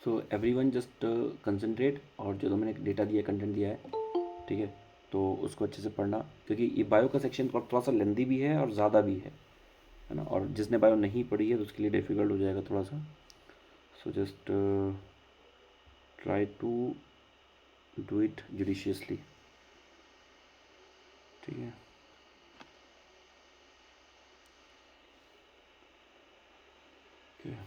So everyone just concentrate, और जो मैंने डेटा दिया, कंटेंट दिया है, ठीक है, तो उसको अच्छे से पढ़ना, क्योंकि ये बायो का सेक्शन थोड़ा सा लेंदी भी है और ज़्यादा भी है ना, और जिसने बायो नहीं पढ़ी है तो उसके लिए डिफ़िकल्ट हो जाएगा थोड़ा सा। So just try to do it judiciously, ठीक है। Okay.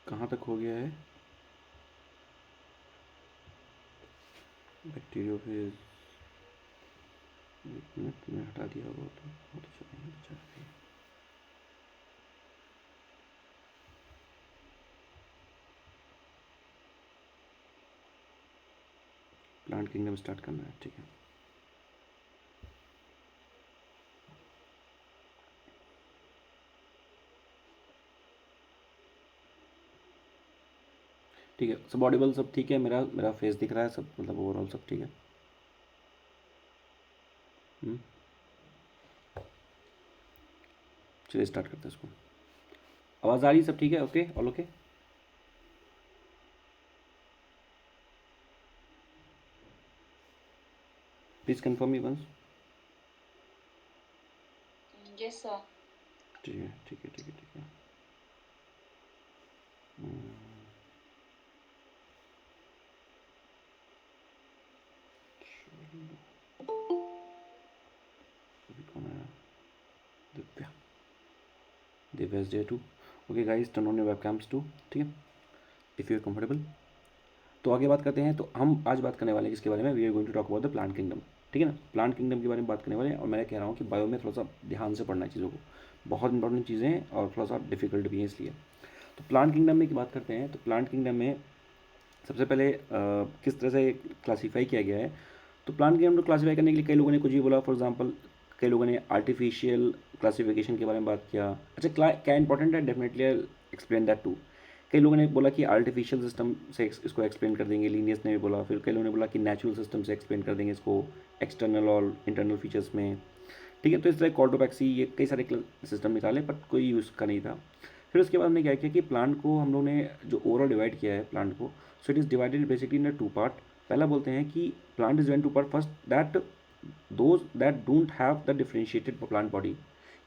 कहाँ तक हो गया है? बैक्टीरियोफेज, एक मिनट में हटा दिया होगा तो बहुत अच्छा नहीं बचा है। प्लांट किंगडम स्टार्ट करना है, ठीक है। ठीक है, सब ऑडिबल, सब ठीक है, मेरा मेरा फेस दिख रहा है सब, मतलब ओवरऑल सब ठीक है। चलिए स्टार्ट करते हैं इसको। आवाज़ आ रही है, सब ठीक है? Okay, all okay. Please confirm me once. Yes sir. ठीक है, ठीक है, ठीक है, ठीक है। अभी कौन आया? Divya, Divya is day two. Okay guys, turn on your webcams too, ठीक है, इफ़ यू आर कंफर्टेबल। तो आगे बात करते हैं। तो हम आज बात करने वाले हैं किसके बारे में? We are going to talk about the plant kingdom, ठीक है ना। प्लांट किंगडम के बारे में बात करने वाले हैं, और मैं कह रहा हूँ कि बायो में थोड़ा सा ध्यान से पढ़ना है चीज़ों को, बहुत इंपॉर्टेंट चीज़ें हैं और थोड़ा सा डिफिकल्ट भी है इसलिए। तो प्लांट किंगडम में की बात करते हैं। तो प्लांट किंगडम में सबसे पहले किस तरह से क्लासीफाई किया गया है। तो प्लांट किंगडम को क्लासीफाई करने के लिए कई लोगों ने कुछ भी बोला। फॉर एग्जांपल, कई लोगों ने आर्टिफिशियल क्लासिफिकेशन के बारे में बात किया। अच्छा, क्या इंपॉर्टेंट है, डेफिनेटली एक्सप्लेन दैट टू। कई लोगों ने बोला कि आर्टिफिशियल सिस्टम से इसको एक्सप्लेन कर देंगे, लीनियस ने भी बोला। फिर कई लोगों ने बोला कि नेचुरल सिस्टम से एक्सप्लेन कर देंगे इसको, एक्सटर्नल और इंटरनल फीचर्स में, ठीक है। तो इस तरह कॉर्डोपैक्सी, ये कई सारे सिस्टम निकाले, बट कोई यूज़ का नहीं था। फिर उसके बाद हमने क्या किया कि प्लांट को हम लोग ने जो ओवरऑल डिवाइड किया है प्लांट को, so it is divided basically in two part. पहला बोलते हैं कि plant is divided two part. First, that those that don't have the differentiated plant body,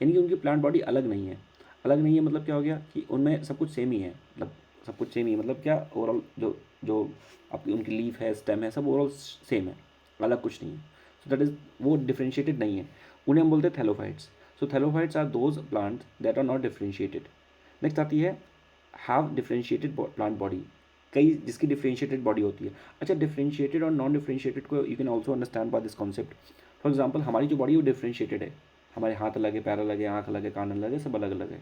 यानी कि उनकी प्लांट बॉडी अलग नहीं है। अलग नहीं है मतलब क्या हो गया कि उनमें सब कुछ सेम ही है, मतलब सब कुछ सेम ही है, मतलब क्या, ओवरऑल जो जो आपकी उनकी लीफ है, स्टेम है, सब ओवरऑल सेम है, अलग कुछ नहीं है। सो दैट इज़, वो डिफ्रेंशिएटेड नहीं है। उन्हें हम बोलते हैं thallophytes. So thallophytes are those plant that are not differentiated. Next आती है हैव डिफ्रेंशिएटेड प्लांट बॉडी, कई जिसकी डिफ्रेंशिएटेड बॉडी होती है। अच्छा, डिफ्रेंशिएटेड और नॉन डिफ्रेंशिएटेड को you can also understand by this concept. For example, हमारी जो बॉडी है वो डिफ्रेंशिएटेड है, हमारे हाथ अलग है, पैर अलग है, आँख अलग है, कान अलग है, सब अलग अलग है।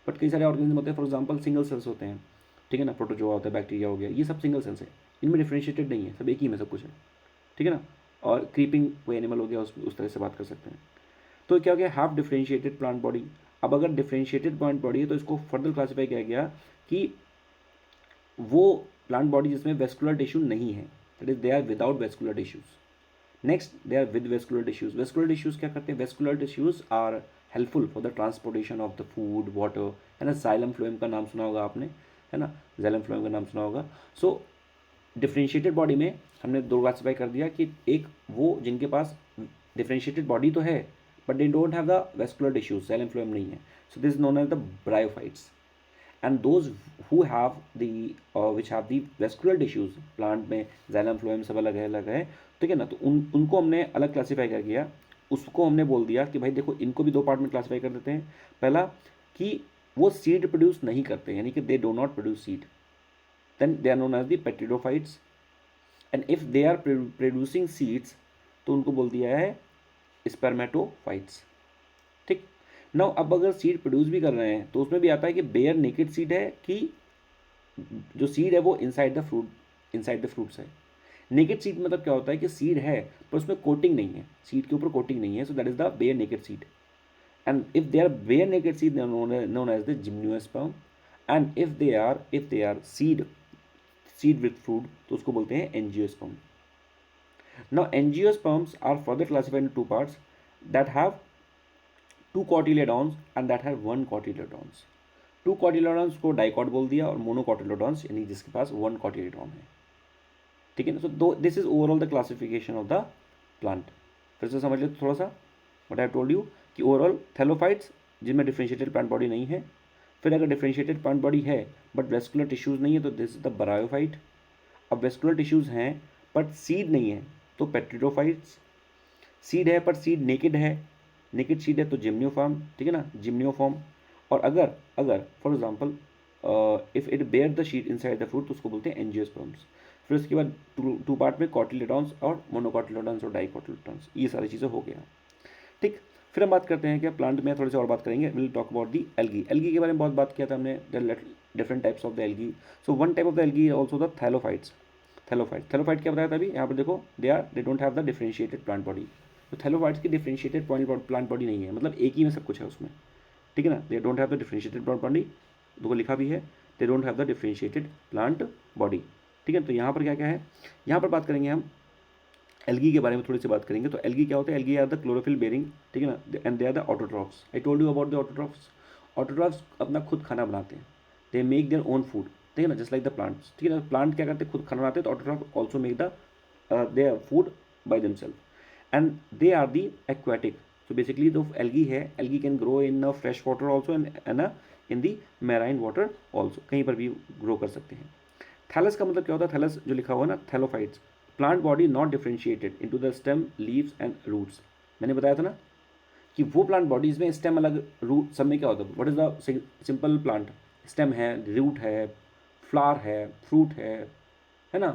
बट कई सारे ऑर्गेनिज्म होते हैं, फॉर एग्जाम्पल सिंगल सेल्स होते हैं, ठीक है ना, प्रोटोजोआ होता है, बैक्टीरिया हो गया, ये सब सिंगल सेल्स है, इनमें डिफ्रेंशिएटेड नहीं है, सब एक ही में सब कुछ है, ठीक है ना। और क्रीपिंग कोई एनिमल हो गया, उस तरह से बात कर सकते हैं। तो क्या हो गया, हाफ डिफ्रेंशिएटेड प्लांट बॉडी। अब अगर डिफ्रेंशिएटेड प्लांट बॉडी है तो इसको फर्दर क्लासीफाई किया गया कि वो प्लांट बॉडी जिसमें वेस्कुलर टिश्यू नहीं है, that is they are without vascular tissues. Next, they are with vascular tissues. Vascular tissues क्या करते हैं? Vascular tissues are helpful for the transportation of the food, water, है ना। जाइलम फ्लोएम का नाम सुना होगा आपने, है ना, जाइलम फ्लोएम का नाम सुना होगा। सो डिफ्रेंशिएटेड बॉडी में हमने दो क्लासीफाई कर दिया कि एक वो जिनके पास डिफ्रेंशिएटेड बॉडी तो है but they don't have the vascular tissues, xylem phloem नहीं है, so this is known as the bryophytes. And those who have the which have the vascular tissues, plant में जाइलम फ्लोएम सब अलग है, ठीक है ना। तो उनको हमने अलग क्लासीफाई कर दिया। उसको हमने बोल दिया कि भाई देखो, इनको भी दो पार्ट में क्लासीफाई कर देते हैं। पहला कि वो सीड प्रोड्यूस नहीं करते, यानी कि they do not produce seed, then they are known as the pteridophytes. And if they are producing seeds, तो उनको बोल दिया है स्पर्मेटोफाइट्स। ठीक। नाउ अब अगर सीड प्रोड्यूस भी कर रहे हैं तो उसमें भी आता है कि बेयर नेकेड सीड है कि जो सीड है वो इनसाइड द फ्रूट्स है। नेकेड सीड मतलब क्या होता है कि सीड है पर उसमें कोटिंग नहीं है, सीड के ऊपर कोटिंग नहीं है, so that is the bare naked seed. And if they are bare naked seed, they are known as the gymnosperm. And if they are seed with fruit, तो उसको बोलते हैं angiosperm. Now angiosperms are further classified into two parts that have two cotyledons and that have one cotyledons. Two cotyledons को dicot बोल दिया और मोनोकॉटिलोडॉन्स यानी जिसके पास वन कॉटिलेडॉन है। ठीक है ना। सो दो this is overall the classification of the plant. फिर से समझ लेते थोड़ा सा व्हाट आई टोल्ड यू कि ओवरऑल थैलोफाइट्स जिनमें डिफरेंशिएटेड प्लांट बॉडी नहीं है। फिर अगर डिफरेंशिएटेड प्लांट बॉडी है बट वेस्कुलर टिश्यूज नहीं है तो दिस इज द बरायोफाइट। अब वेस्कुलर टिश्यूज हैं बट सीड नहीं है तो पेट्रिडोफाइट्स। सीड है पर सीड नेकेड है, नेकेड सीड है तो जिम्नियोफॉर्म। ठीक है ना, जिम्नियोफॉर्म। और अगर अगर for example if it bear the seed inside the fruit तो उसको बोलते हैं एंजियोस्पर्म्स। फिर उसके बाद टू पार्ट में कॉटिलेडॉन्स और मोनोकॉटिलेडॉन्स और डाइकॉटिलेडॉन्स, ये सारी चीज़ें हो गया। ठीक। फिर हम बात करते हैं क्या प्लांट में थोड़ी सी और बात करेंगे। Will talk about the algae. Algae के बारे में बहुत बात किया था हमने, different types of the algae. So one type of the algae also the thallophytes. Thallophyte क्या बताया था अभी यहाँ पर देखो, दे don't have the differentiated plant body. तो थैलोफाइट्स की डिफरेंशिएटेड प्लांट बॉडी नहीं है, मतलब एक ही में सब कुछ है उसमें। ठीक है ना, दे don't have the differentiated plant body, देखो लिखा भी है दे don't have the differentiated plant body. ठीक है, तो यहाँ पर क्या क्या है, यहाँ पर बात करेंगे हम एल्गी के बारे में थोड़ी सी बात करेंगे। तो एल्गी क्या होता है, algae are the chlorophyll bearing. ठीक है ना, and they are the autotrophs. I told you about the autotrophs. Autotrophs अपना खुद खाना बनाते हैं, they make their own food. ठीक है ना, जस्ट लाइक द प्लांट्स। ठीक है ना, प्लांट क्या करते हैं, खुद खाना बनाते हैं, तो autotroph also make the their food by themself and they are the aquatic. So basically जो algae है, algae can grow in fresh water also and in the marine water also, कहीं पर भी ग्रो कर सकते हैं। थैलस का मतलब क्या होता है, थैलस जो लिखा हुआ है ना, thallophytes, plant body not differentiated into the stem, leaves and roots. मैंने बताया था ना कि वो प्लांट बॉडीज में स्टेम अलग, रूट सब में क्या होता है, what is the simple plant, stem है, रूट है, फ्लावर है, फ्रूट है ना,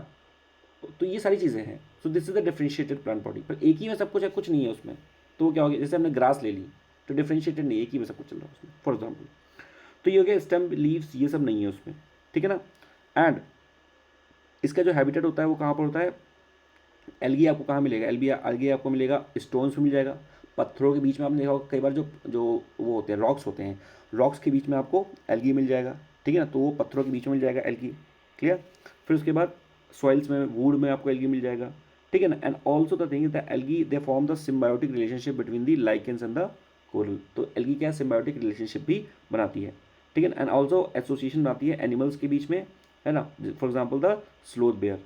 तो ये सारी चीज़ें हैं। So this is the differentiated plant body. पर एक ही में सब कुछ है, कुछ नहीं है उसमें, तो वो क्या हो गया, जैसे हमने ग्रास ले ली तो डिफरेंशिएटेड नहीं, एक ही में सब कुछ चल रहा है उसमें, फॉर एग्जाम्पल। तो ये हो गया स्टेम, लीव्स, ये सब नहीं है उसमें। ठीक है ना। एंड इसका जो हैबिटेट होता है वो कहाँ पर होता है, एल्गी आपको कहाँ मिलेगा, एल्गी आपको मिलेगा स्टोन्स में मिल जाएगा, पत्थरों के बीच में आपने देखा होगा कई बार जो जो वो होते हैं रॉक्स होते हैं, रॉक्स के बीच में आपको एल्गी मिल जाएगा। ठीक है ना, तो वो पत्थरों के बीच में मिल जाएगा एल्गी। क्लियर। फिर उसके बाद सॉइल्स में, वुड में आपको एल्गी मिल जाएगा। ठीक है ना। And also the thing is the algae they form the symbiotic relationship between the lichens and the coral. तो एल्गी क्या सिम्बायोटिक रिलेशनशिप भी बनाती है। ठीक है ना। एंड ऑल्सो एसोसिएशन बनाती है एनिमल्स के बीच में, है ना, for example the sloth bear.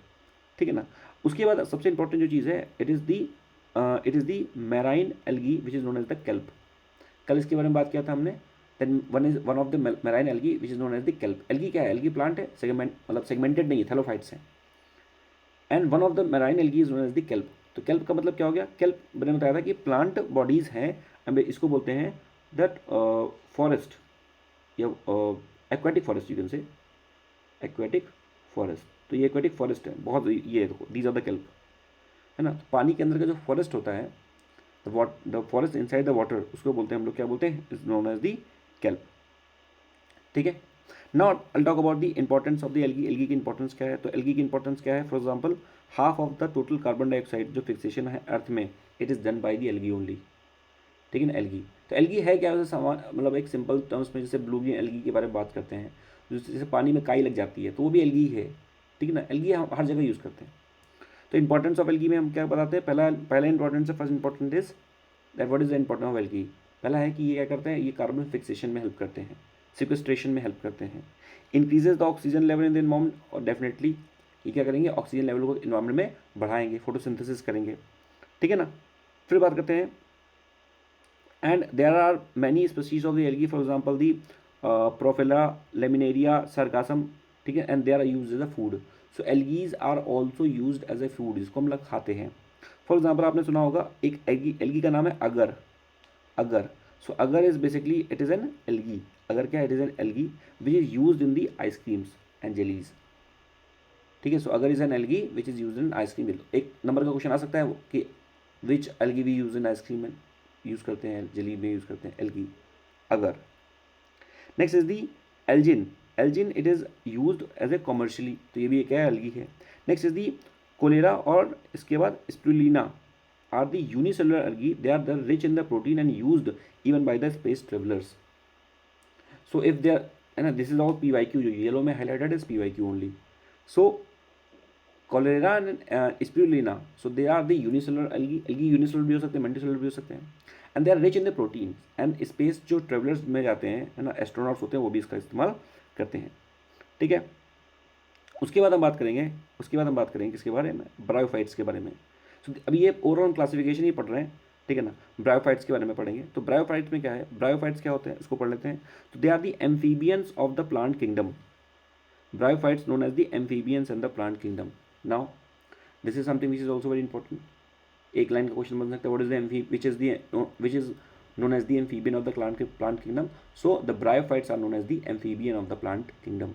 ठीक है ना। उसके बाद सबसे इंपॉर्टेंट जो चीज़ है, it is the marine algae which is known as the kelp. कल इसके बारे में बात किया था हमने। Then one of the marine algae which is known as the kelp. Algae क्या है, एल्गी प्लांट है, मतलब सेगमेंटेड नहीं है, थैलोफाइट्स हैं। And one of the marine algae is known as the kelp. तो केल्प का मतलब क्या हो गया, केल्प मैंने बताया था कि प्लांट बॉडीज़ हैं, इसको बोलते हैं दैट फॉरेस्ट या एक्वेटिक फॉरेस्ट, यू कैन से एक्वेटिक फॉरेस्ट। तो ये एक्वेटिक फॉरेस्ट है बहुत, ये देखो दीज आर द केल्प, है ना। तो पानी के अंदर का जो फॉरेस्ट होता है, the forest inside the water, उसको बोलते हैं हम लोग, क्या बोलते हैं, is known as the kelp. ठीक है। Now I talk about the importance of the algae. Algae की इंपॉर्टेंस क्या है, तो एल्गी की इंपॉर्टेंस क्या है, for example half of the total carbon dioxide जो फिक्सेशन है अर्थ में, it is done by the algae only. ठीक है ना। एल्गी, तो एल्गी है क्या, वैसे सामान, मतलब एक सिंपल टर्म्स में जैसे ब्लू ग्रीन एल्गी के बारे में बात करते हैं, जैसे पानी में काई लग जाती है तो वो भी एल्गी है। ठीक है ना, एल्गी हम हर जगह यूज़ करते हैं। तो इंपॉर्टेंस ऑफ एल्गी में हम क्या बताते हैं, पहला इंपॉर्टेंस है, first important is that what is the importance of algae. पहला है कि ये क्या करते हैं, ये कार्बन फिक्सेशन में हेल्प करते हैं, सिक्वेस्ट्रेशन में हेल्प करते हैं, increases the oxygen level in the environment, और डेफिनेटली ये क्या करेंगे, ऑक्सीजन लेवल को एनवायरमेंट में बढ़ाएंगे, फोटोसिंथेसिस करेंगे। ठीक है ना। फिर बात करते हैं, and there are many species of the algae, for example the Porphyra, Laminaria, Sargassum. ठीक है, and they are used as a food. So algae are also used as a food, जिसको हम लोग खाते हैं। फॉर एग्जाम्पल आपने सुना होगा एक एल्गी का नाम है अगर। अगर, सो अगर is basically it is an algae. अगर क्या, it is an algae which is used in the ice creams and jellies. ठीक है, सो अगर is an algae which is used in ice cream. एक नंबर का क्वेश्चन आ सकता है कि विच algae we use in ice cream में यूज़ करते हैं, जली में यूज़ करते हैं एल्गी, अगर। Next is the Elgin, Elgin it is used as A commercially, तो ये भी एक है एल्गी है। नेक्स्ट इज दी कोलेरा और इसके बाद spirulina are the unicellular algae, they are the rich in the protein and used even by the space travellers. So if they are, है ना, this is all P Y Q, जो yellow में highlighted is P Y Q only. So chlorella and spirulina, so they are the unicellular algae, algae unicellular भी हो सकते हैं, multicellular भी हो सकते हैं, and they are rich in the protein and space, जो ट्रेवलर्स में जाते हैं, है ना, एस्ट्रोनॉट्स होते हैं, वो भी इसका इस्तेमाल करते हैं, ठीक है। उसके बाद हम बात करेंगे, किसके बारे में, ब्रायोफाइट्स के बारे में। तो अभी ये ओवरऑल क्लासिफिकेशन ही पढ़ रहे हैं, ठीक है ना, ब्रायोफाइट्स के बारे में पढ़ेंगे। तो ब्रायोफाइट्स में क्या है, ब्रायोफाइट्स क्या होते हैं, उसको पढ़ लेते हैं। तो they are the amphibians of the plant kingdom, bryophytes known as the amphibians in the plant kingdom. Now this is something which is also very important, एक लाइन का क्वेश्चन बन सकता है, what is the amphi which इज known as the amphibian of the plant kingdom. So the bryophytes are known as the amphibian of the plant kingdom.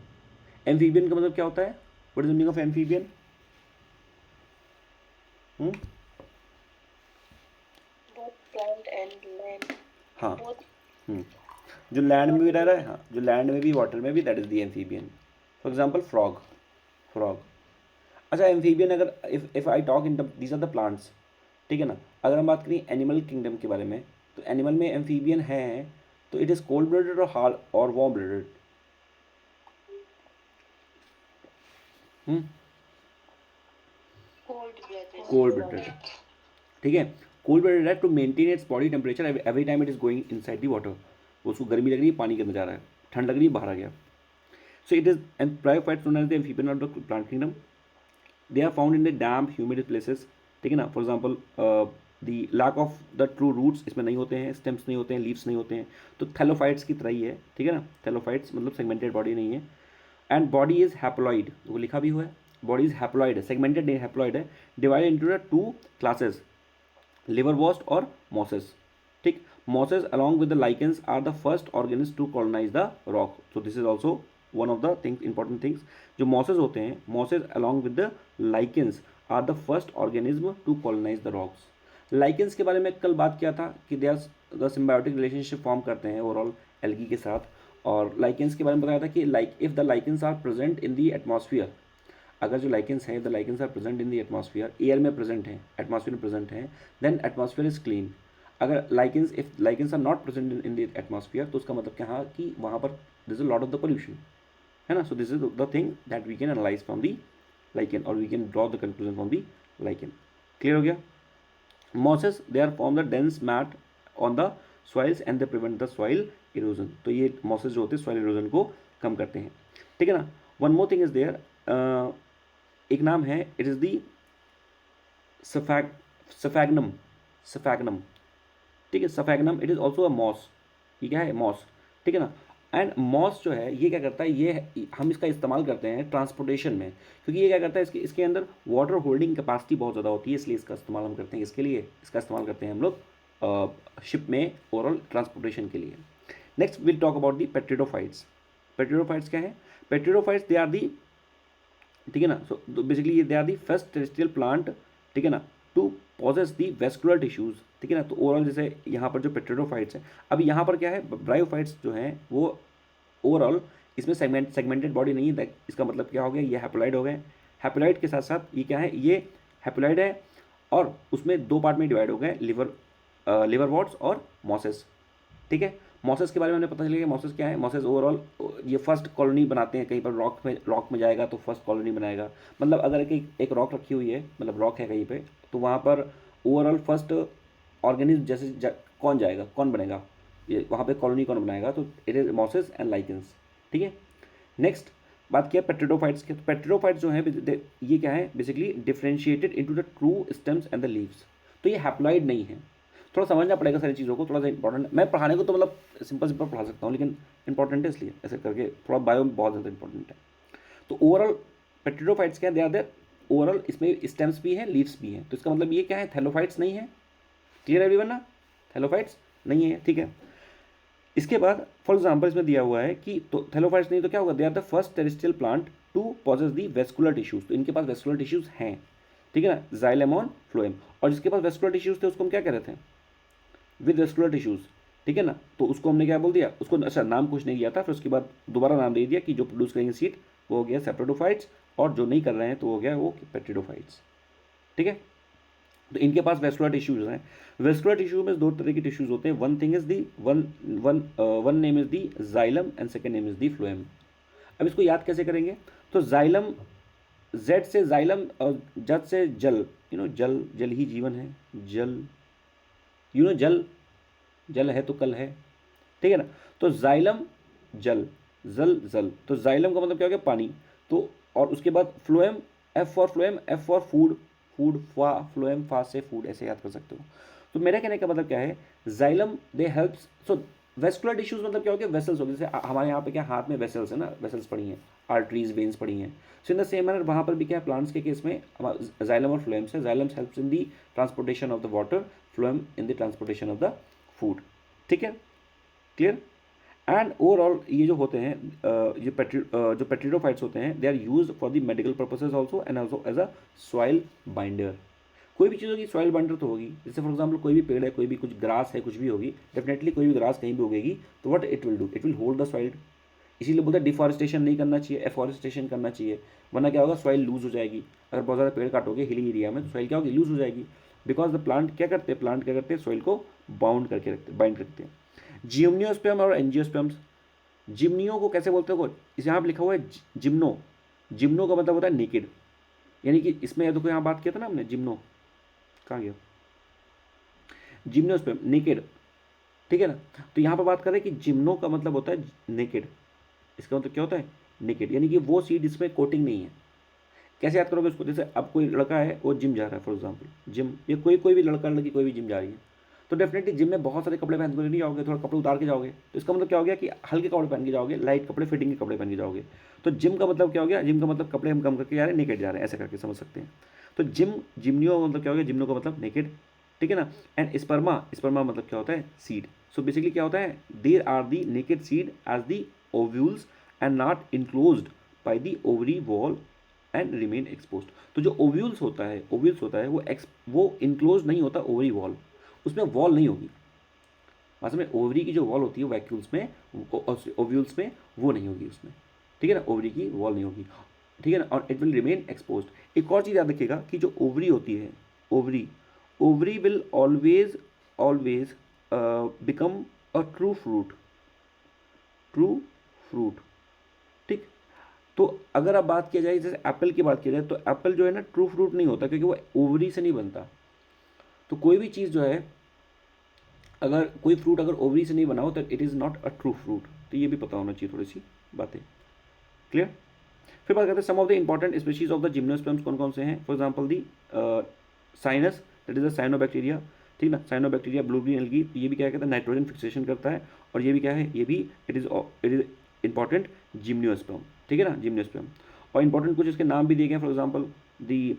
Amphibian का मतलब क्या होता है, what is the meaning of amphibian? Both plant and land. हाँ, Both जो land में भी रह रहा है, हाँ, जो लैंड में भी वाटर में भी, that is the amphibian. For example frog, frog. अच्छा, एम्फीबियन अगर if I talk in these are the plants, ठीक है ना। अगर हम बात करें एनिमल किंगडम के बारे में, तो एनिमल में एम्फीबियन है, तो इट इज़ कोल्ड ब्लडेड और हाल और वार्म ब्लडेड। कोल्ड ब्लडेड, ठीक है। कोल्ड ब्लडेड है to maintain its body temperature every time it is going inside the water, उसको गर्मी लग रही है, पानी के अंदर जा रहा है, ठंड लग रही है, बाहर आ गया। So it is bryophytes known as the amphibian of the plant kingdom, they are found in the damp humid places, ठीक है ना। For example the lack of the true roots, इसमें नहीं होते हैं, स्टेम्स नहीं होते हैं, लीव्स नहीं होते हैं, तो थैलोफाइट्स की तरह ही है, ठीक है ना। थैलोफाइट्स मतलब सेगमेंटेड बॉडी नहीं है, एंड बॉडी इज हैप्लॉइड, वो लिखा भी हुआ है, बॉडी इज हैप्लॉइड है, सेगमेंटेड नहीं, हैप्लॉइड है, divided into the two classes, लिवरवॉस्ट और मॉसेस, ठीक। Mosses along with the lichens are the first organisms to colonize the rock, so this is also one of the things, important things. जो mosses होते हैं, mosses along with the lichens are the first organism to colonize the rocks. Lichens के बारे में कल बात किया था कि दे are the symbiotic relationship form करते हैं ओवरऑल एल्गी के साथ, और लाइकेंस के बारे में बताया था कि if the lichens are present in the atmosphere, अगर जो लाइकेंस है, the lichens are present in the atmosphere, air में प्रेजेंट है, एटमॉस्फियर में प्रेजेंट है, देन एटमॉस्फियर इज क्लीन। अगर lichens, if lichens are not present in the atmosphere, तो उसका मतलब क्या है कि वहाँ पर this is lot of the pollution, है ना। So this is the thing that we can analyse from the lichen, और we can draw the conclusion from the lichen. Clear हो गया। Mosses they are form the dense mat on the soils and they prevent the soil erosion, तो ये mosses जो होते हैं soil erosion को कम करते हैं, ठीक है ना। One more thing is there, एक नाम है, इट इज़ दी सफैगनम, सफैगनम, ठीक है, sphagnum, it is also a moss, ये क्या है, मॉस, ठीक है ना। एंड मॉस जो है ये क्या करता है, ये हम इसका इस्तेमाल करते हैं ट्रांसपोर्टेशन में, क्योंकि ये क्या करता है, इसके अंदर वाटर होल्डिंग कैपेसिटी बहुत ज़्यादा होती है, इसलिए इसका इस्तेमाल हम करते हैं, इसके लिए इसका इस्तेमाल करते हैं हम लोग शिप में ओवरऑल ट्रांसपोर्टेशन के लिए। Next will talk about the pteridophytes. Pteridophytes क्या है, पेट्रिडोफाइट्स दे आर दी, ठीक है ना। So basically they are the first terrestrial plant, ठीक है ना, to possess the vascular tissues, ठीक है ना। तो ओवरऑल जैसे यहाँ पर जो पेट्रिडोफाइट्स हैं, अब यहाँ पर क्या है, ब्रायोफाइट्स जो हैं वो ओवरऑल इसमें सेगमेंटेड बॉडी नहीं है, इसका मतलब क्या हो गया, ये हैप्लॉइड हो गए। हैप्लॉइड के साथ साथ ये क्या है, ये हैप्लॉइड है और उसमें दो पार्ट में डिवाइड हो गए, लिवर वॉट्स और मॉसेस, ठीक है। मॉसेस के बारे में हमें पता चलेगा, मॉसेस क्या है, मॉसेस ओवरऑल ये फर्स्ट कॉलोनी बनाते हैं, कहीं पर रॉक में जाएगा तो फर्स्ट कॉलोनी बनाएगा, मतलब अगर एक रॉक रखी हुई है, मतलब रॉक है कहीं पे, तो वहाँ पर ओवरऑल फर्स्ट ऑर्गेनिज्म जैसे कौन जाएगा, कौन बनेगा, ये वहाँ पे कॉलोनी कौन बनाएगा, तो it is mosses and lichens, ठीक है। नेक्स्ट बात किया पेट्रिडोफाइट्स की, तो पेट्रिडोफाइट्स जो है ये क्या है, basically differentiated into the true stems and the leaves, तो ये हैप्लॉइड नहीं है, थोड़ा समझना पड़ेगा सारी चीज़ों को, थोड़ा सा इंपॉर्टेंट। मैं पढ़ाने को तो मतलब सिंपल पढ़ा सकता हूँ, लेकिन इंपॉर्टेंट है इसलिए ऐसे करके, थोड़ा बायो में बहुत ज़्यादा इंपॉर्टेंट है। तो ओवरऑल पेट्रिडोफाइट्स क्या है, दे आर देयर ओवरऑल, इसमें स्टेम्स भी हैं, लीव्स भी हैं, तो इसका मतलब ये क्या है, थैलोफाइट्स नहीं है। क्लियर है एवरीवन ना, थैलोफाइट्स नहीं है, ठीक है। इसके बाद फॉर एग्जाम्पल इसमें दिया हुआ है कि तो थैलोफाइट्स नहीं तो क्या होगा, they are the first terrestrial plant to possess the vascular tissues, तो इनके पास वेस्कुलर टिश्यूज़ हैं, ठीक है ना, जाइलम और फ्लोएम। और जिसके पास वेस्कुलर टिश्यूज थे उसको हम क्या कह रहे थे, विद वेस्कुलर टिश्यूज, ठीक है ना, तो उसको हमने क्या बोल दिया, उसको अच्छा नाम कुछ नहीं किया था, फिर उसके बाद दोबारा नाम दे दिया कि जो प्रोड्यूस करेंगे सीड वो हो गया सेप्रोडोफाइट्स, और जो नहीं कर रहे हैं तो हो गया वो पेट्रिडोफाइट्स, ठीक है। तो इनके पास वेस्कुलर टिश्यूज हैं। वेस्कुलर टिश्यू में दो तरह के टिश्यूज होते हैं, one thing is the one name is the xylem and second name is the phloem. अब इसको याद कैसे करेंगे, तो जाइलम, जेड से जाइलम और जद से जल, जल, जल ही जीवन है, जल, जल, जल है तो कल है, ठीक है ना। तो जाइलम जल, जल जल, तो जाइलम का मतलब क्या हो गया, पानी। तो और उसके बाद phloem, F for phloem, F for food, food फा, फ्लोएम फा से फूड, ऐसे याद कर सकते हो। तो मेरे कहने का मतलब क्या है, जाइलम दे हेल्प्स, सो वेस्कुलर टिश्यूज मतलब क्या हो गया, वेसल्स हो गए, जैसे हमारे यहाँ पे क्या हाथ में वेसल्स है ना, वेसल्स पड़ी हैं, आर्टरीज, वेन्स पड़ी हैं। सो इन द सेम मैनर वहाँ पर भी क्या है, प्लांट्स के केस में जाइलम और फ्लोएम से, xylem helps in the transportation of the water, phloem in the transportation of the food, ठीक है, क्लियर। एंड ओवरऑल ये जो होते हैं जो पेट्रिडोफाइट्स होते हैं, they are use for the medical purposes also and also as a soil binder. कोई भी चीज़ होगी सॉइल बाइंडर तो होगी, जैसे फॉर एग्जाम्पल कोई भी पेड़ है, कोई भी कुछ ग्रास है, कुछ भी होगी, डेफिनेटली कोई भी ग्रास कहीं भी उगेगी, तो what it will do, it will hold the soil. इसीलिए बोलते हैं डिफॉरेस्टेशन नहीं करना चाहिए, एफॉरेस्टेशन करना चाहिए, वरना क्या होगा, सॉइल लूज हो जाएगी। अगर बहुत ज़्यादा पेड़ काटोगे हिली एरिया में तो सॉइल क्या होगी, लूज हो जाएगी। बिकॉज द प्लांट क्या करते हैं, प्लांट क्या करते हैं, सॉइल को बाउंड करके रखते, बाइंड रखते हैं। जिम्नियोस्पर्म और एंजियोस्पर्म्स, जिम्नियो को कैसे बोलते हो, इस यहाँ पर लिखा हुआ है जिम्नो, जिम्नो का मतलब होता है नेकेड, यानी कि इसमें देखो यहाँ बात किया था ना हमने, जिम्नो कहाँ गया, जिम्नोस्पर्म नेकेड, ठीक है ना। तो यहाँ पर बात कर रहे हैं कि जिम्नो का मतलब होता है नेकेड, इसका मतलब क्या होता है, नेकेड, यानी कि वो सीड जिसमें कोटिंग नहीं है। कैसे याद करोगे उसको, जैसे अब कोई लड़का है वो जिम जा रहा है फॉर एग्जाम्पल, जिम, या कोई भी लड़का लड़की कोई भी जिम जा रही है, तो डेफिनेटली जिम में बहुत सारे कपड़े पहन के नहीं जाओगे, थोड़ा कपड़े उतार के जाओगे, तो इसका मतलब क्या हो गया कि हल्के कपड़े पहन के जाओगे, लाइट कपड़े, फिटिंग के कपड़े पहन के जाओगे। तो जिम का मतलब क्या हो गया, जिम का मतलब कपड़े हम कम करके जा रहे हैं, नेकेड जा रहे हैं, ऐसे करके समझ सकते हैं। तो जिम, जिम्नियो का मतलब क्या हो गया, जिम्नो का मतलब नेकेड, ठीक है ना। एंड स्पर्मा, स्पर्मा मतलब क्या होता है, सीड। सो बेसिकली क्या होता है, there are the naked seed as the ovules and not enclosed by the ovary wall and remain exposed. तो जो ओव्यूल्स होता है, ओव्यूल्स होता है वो इनक्लोज नहीं होता ओवरी वॉल, उसमें वॉल नहीं होगी, वास्तव में ओवरी की जो वॉल होती है वैक्यूल्स में, ओव्यूल्स में वो नहीं होगी उसमें, ठीक है ना, ओवरी की वॉल नहीं होगी, ठीक है ना। और इट विल रिमेन एक्सपोज्ड। एक और चीज़ याद रखिएगा कि जो ओवरी होती है, ovary, ovary will always always become a true fruit, true fruit, ठीक। तो अगर अब बात किया जाए, जैसे एप्पल की बात की जाए, तो एप्पल जो है ना ट्रू फ्रूट नहीं होता, क्योंकि वो ओवरी से नहीं बनता। तो कोई भी चीज़ जो है, अगर कोई फ्रूट अगर ओवरी से नहीं बना हो तो it is not a true fruit. तो ये भी पता होना चाहिए, थोड़ी सी बातें, क्लियर। फिर बात करते हैं some of the important species of the gymnosperms कौन कौन से हैं। For example the Cycas, that is a cyanobacteria, ठीक ना, साइनोबैक्टीरिया ब्लू ग्रीन एल्गी, ये भी क्या कहता है, नाइट्रोजन फिक्सेशन करता है, और ये भी क्या है, ये भी इट इज इंपॉर्टेंट जिम्नोस्पर्म, ठीक है ना, जिम्नोस्पर्म। और इंपॉर्टेंट कुछ इसके नाम भी दिए गए, फॉर एग्जाम्पल दी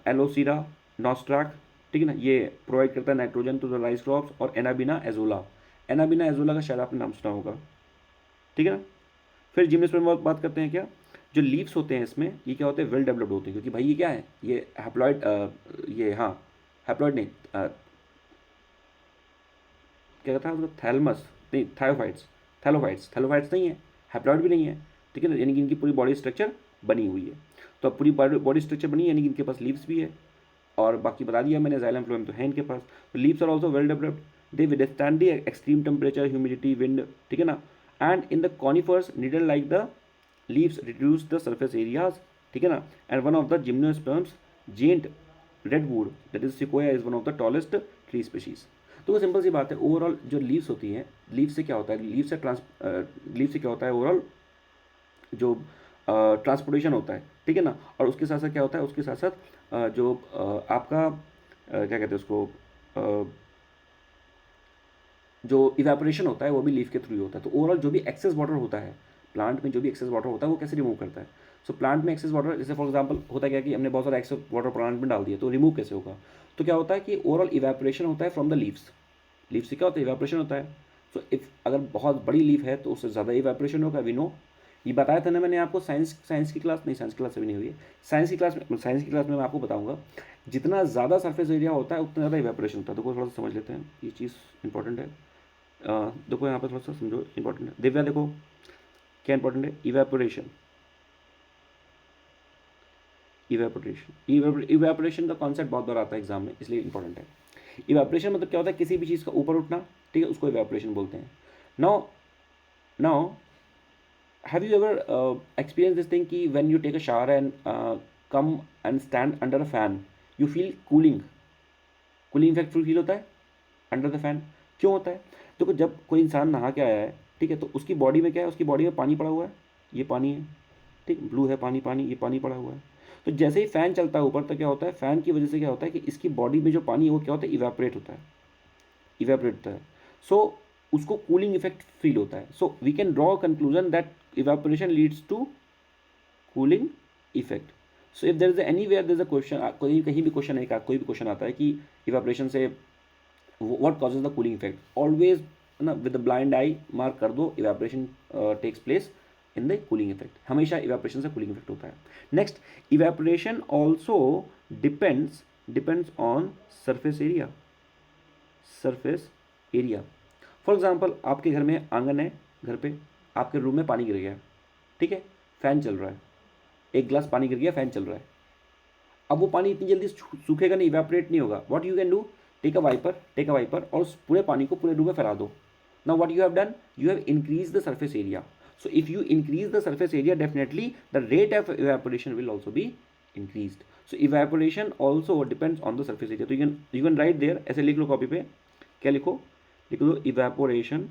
एलोसीरा नॉस्ट्राक, ठीक है ना, ये प्रोवाइड करता है nitrogen to the rice crops. और एनाबिना एजोला, एनाबिना एजोला का शायद आपने नाम सुना होगा, ठीक है ना। फिर जिम्नोस्पर्म में बात करते हैं, क्या जो लीव्स होते हैं इसमें, ये क्या होते हैं, वेल डेवलप्ड होते हैं, क्योंकि भाई ये क्या है, ये हैप्लॉइड, ये हाँ हैप्लॉइड नहीं, क्या कहता है उसको, थैलमस नहीं, थायोफाइट्स, थैलोफाइट्स, थैलोफाइट्स नहीं है, हैप्लॉइड भी नहीं है, ठीक है ना, यानी कि इनकी पूरी बॉडी स्ट्रक्चर बनी हुई है। तो अब पूरी बॉडी स्ट्रक्चर बनी है, यानी कि इनके पास लीव्स भी है, और बाकी बता दिया मैंने, जाइलम फ्लोएम तो है इनके पास। तो leaves are also well developed, they withstand the extreme temperature, humidity, wind, ठीक है ना। And in the conifers needle like the leaves reduce the surface areas, ठीक है ना। And one of the gymnosperms giant redwood, that is sequoia, is one of the tallest tree species. तो वो simple सी बात है, ओवरऑल जो leaves होती हैं, लीव से क्या होता है, लीव से क्या होता है, ओवरऑल जो ट्रांसपोर्टेशन होता है, ठीक है ना। और उसके साथ साथ क्या होता है, उसके साथ साथ जो आपका क्या कहते हैं उसको, जो इवेपोरेशन होता है वो भी लीफ के थ्रू ही होता है। तो ओवरऑल जो भी एक्सेस वाटर होता है प्लांट में, जो भी एक्सेस वाटर होता है वो कैसे रिमूव करता है। सो प्लांट में एक्सेस वाटर, जैसे फॉर एग्जांपल होता क्या कि हमने बहुत सारा एक्सेस वाटर प्लांट में डाल दिया, तो रिमूव कैसे होगा। तो क्या होता है कि ओवरऑल इवेपोरेशन होता है फ्रॉम द लीव्स, लीव से क्या होता है, इवेपोरेशन होता है। सो इफ अगर बहुत बड़ी लीफ है तो उससे ज़्यादा इवेपोरेशन होगा, वी नो। ये बताया था ना मैंने आपको, साइंस की क्लास, नहीं साइंस की क्लास अभी नहीं हुई है, साइंस की क्लास में मैं आपको बताऊंगा जितना ज़्यादा सरफेस एरिया होता है उतना ज़्यादा इवेपोरेशन होता है। देखो थोड़ा सा समझ लेते हैं, ये चीज़ इंपॉर्टेंट है। देखो यहाँ पर थोड़ा सा समझो, इंपॉर्टेंट है। दिव्या देखो क्या इंपॉर्टेंट है, इवेपोरेशन। इवेपोरेशन का कॉन्सेप्ट बहुत बार आता है एग्जाम में, इसलिए इंपॉर्टेंट है। इवेपोरेशन मतलब क्या होता है, किसी भी चीज़ का ऊपर उठना, ठीक है, उसको इवेपोरेशन बोलते हैं। Now now have you ever experienced this thing कि when you take a shower and come and stand under a fan you feel cooling effect फील होता है अंडर द फैन? क्यों होता है? देखो जब कोई इंसान नहा के आया है, ठीक है, तो उसकी बॉडी में क्या है, उसकी बॉडी में पानी पड़ा हुआ है, ये पानी है, ठीक, ब्लू है पानी, पानी, ये पानी पड़ा हुआ है। तो जैसे ही फ़ैन चलता है ऊपर, तो क्या होता है, फ़ैन की वजह से क्या होता है कि इसकी बॉडी में जो पानी है वो क्या होता है, इवेपोरेट होता है, इवेपोरेट होता है। सो उसको कूलिंग इफेक्ट फील होता है। So we can draw conclusion that evaporation leads to cooling effect. So if there is anywhere there is a question, कोई कहीं भी क्वेश्चन है, कोई भी क्वेश्चन आता है कि इवेपोरेशन से what causes the cooling effect, always ना विद द ब्लाइंड आई मार्क कर दो, evaporation takes place in the cooling effect. हमेशा इवेपोरेशन से कूलिंग इफेक्ट होता है। Next, evaporation also depends on surface area. Surface area, for example आपके घर में आंगन है, घर पे आपके रूम में पानी गिर गया, ठीक है, फ़ैन चल रहा है, एक गिलास पानी गिर गया, फ़ैन चल रहा है। अब वो पानी इतनी जल्दी सूखेगा नहीं, इवेपोरेट नहीं होगा। What you can do, take a wiper और उस पूरे पानी को पूरे रूम में फैला दो। Now what you have done, you have increase the surface area. So if you increase the surface area, definitely the rate of evaporation will also be increased. So evaporation also depends on the surface area. तो you can write there, ऐसे लिख लो copy पे, क्या लिखो, लिख दो evaporation,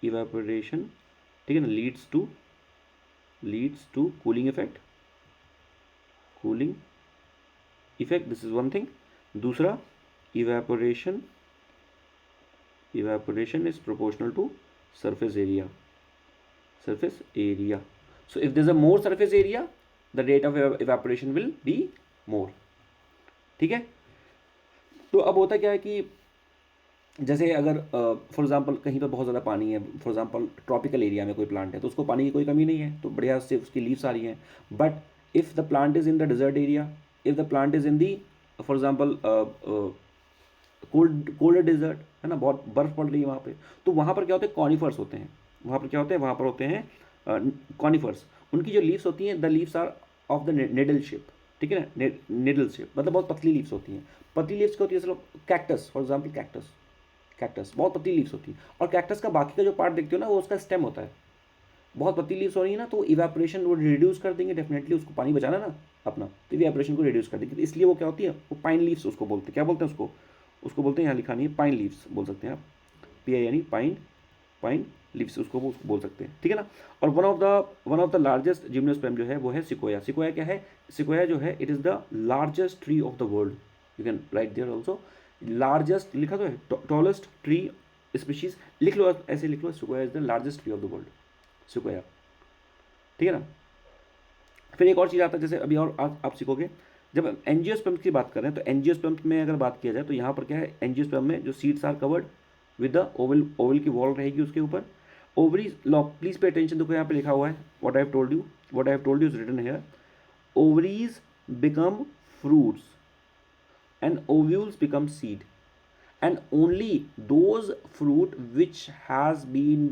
evaporation, ठीक है ना, leads to cooling effect, cooling effect, this is one thing. दूसरा, evaporation is proportional to surface area, surface area. So if there's a more surface area, the rate of evaporation will be more. ठीक है। तो अब होता क्या है कि जैसे अगर फॉर एग्जांपल कहीं पर बहुत ज़्यादा पानी है, फॉर एग्जांपल ट्रॉपिकल एरिया में कोई प्लांट है, तो उसको पानी की कोई कमी नहीं है, तो बढ़िया से उसकी लीव्स आ रही हैं। But if the plant is in the dessert area, if the plant is in the for example cold desert है ना, बहुत बर्फ़ पड़ रही है वहाँ पे, तो वहाँ पर क्या होते हैं, कॉनिफर्स होते हैं। वहाँ पर क्या होते हैं, वहाँ पर होते हैं कॉनिफर्स। उनकी जो लीव्स होती हैं, the leaves are of the needle shape, ठीक है ना, निडल शेप मतलब बहुत पतली लीव्स होती हैं। पतली लीव्स क्या होती है, चलो कैक्टस, फॉर एग्जाम्पल कैक्टस बहुत पतली लीव्स होती हैं। और कैक्टस का बाकी का जो पार्ट देखते हो ना, वो उसका स्टेम होता है। बहुत पतली लीव्स हो रही है ना, तो इवेपोरेशन वो रिड्यूस कर देंगे, डेफिनेटली उसको पानी बचाना ना अपना, तो इवेपोरेशन को रिड्यूस कर देंगे। तो इसलिए वो क्या होती है, वो पाइन लीव्स उसको बोलते हैं। क्या बोलते हैं उसको, उसको बोलते हैं, यहाँ लिखा नहीं है, पाइन लीव्स बोल सकते हैं आप, पी यानी पाइन लीव्स, उसको बोल सकते हैं, ठीक है ना। और one of the largest gymnosperm जो है वो है सिकोया। सिकोया क्या है, सिकोया जो है, it is the largest tree of the world. You can write there also, largest लिखा तो है, टॉलेस्ट ट्री स्पीशीज लिख लो, ऐसे लिख लो, sequoia is the largest tree of the world, sequoia, ठीक है ना। फिर एक और चीज़ आता है, जैसे अभी और आप सीखोगे, जब एंजियोस्पर्म की बात कर रहे हैं, तो एंजियोस्पर्म में अगर बात किया जाए, तो यहाँ पर क्या है, एंजियोस्पर्म में जो seeds are covered with the ovule की वॉल रहेगी उसके ऊपर। ओवरीज, प्लीज पे अटेंशन, देखो यहाँ पे लिखा हुआ है, what I have told you is written here, ovaries become fruits and ovules become seed, and only those fruit which has been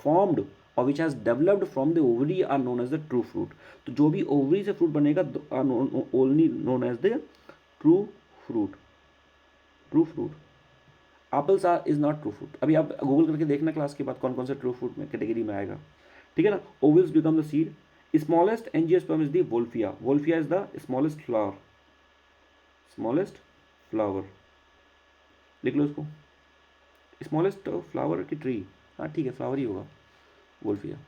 formed or which has developed from the ovary are known as the true fruit. तो जो भी ovary से fruit बनेगा are only known as the true fruit, true fruit. Apples are is not true fruit. अभी आप Google करके देखना class के बाद कौन कौन से ट्रू फ्रूट में कैटेगरी में आएगा, ठीक है ना। Vowels become the seed, smallest angiosperm is the Wolffia, Wolffia is the smallest flower, smallest flower लिख लो इसको, स्मॉलेस्ट फ्लावर की ट्री, हाँ ठीक है, फ्लावर ही होगा वोल्फिया।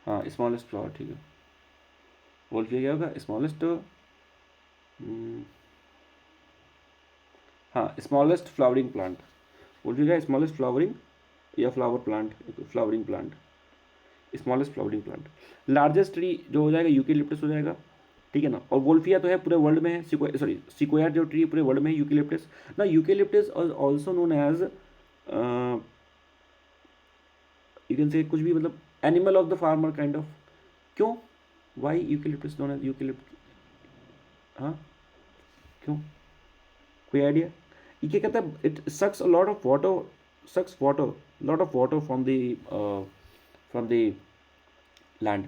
हाँ स्मॉलेस्ट फ्लावर, ठीक है, वोल्फिया क्या होगा, स्मॉलेस्ट, हाँ स्मॉलेस्ट फ्लावरिंग प्लांट, वोल्फिया क्या, स्मॉलेस्ट फ्लावरिंग या flower plant, flowering plant, smallest flowering plant. Largest tree जो हो जाएगा यूकेलिप्टस हो जाएगा, ठीक है ना। और वोल्फिया तो है पूरे वर्ल्ड में है, सिकोया जो ट्री पूरे वर्ल्ड में है, यूकेलिप्टस ना, eucalyptus also known as you can say कुछ भी, मतलब animal of the farmer kind of. क्यों, why eucalyptus known as eucalypt, हाँ क्यों, कोई आइडिया? ये क्या कहता है, it sucks a lot of water, sucks water, lot of water from the land.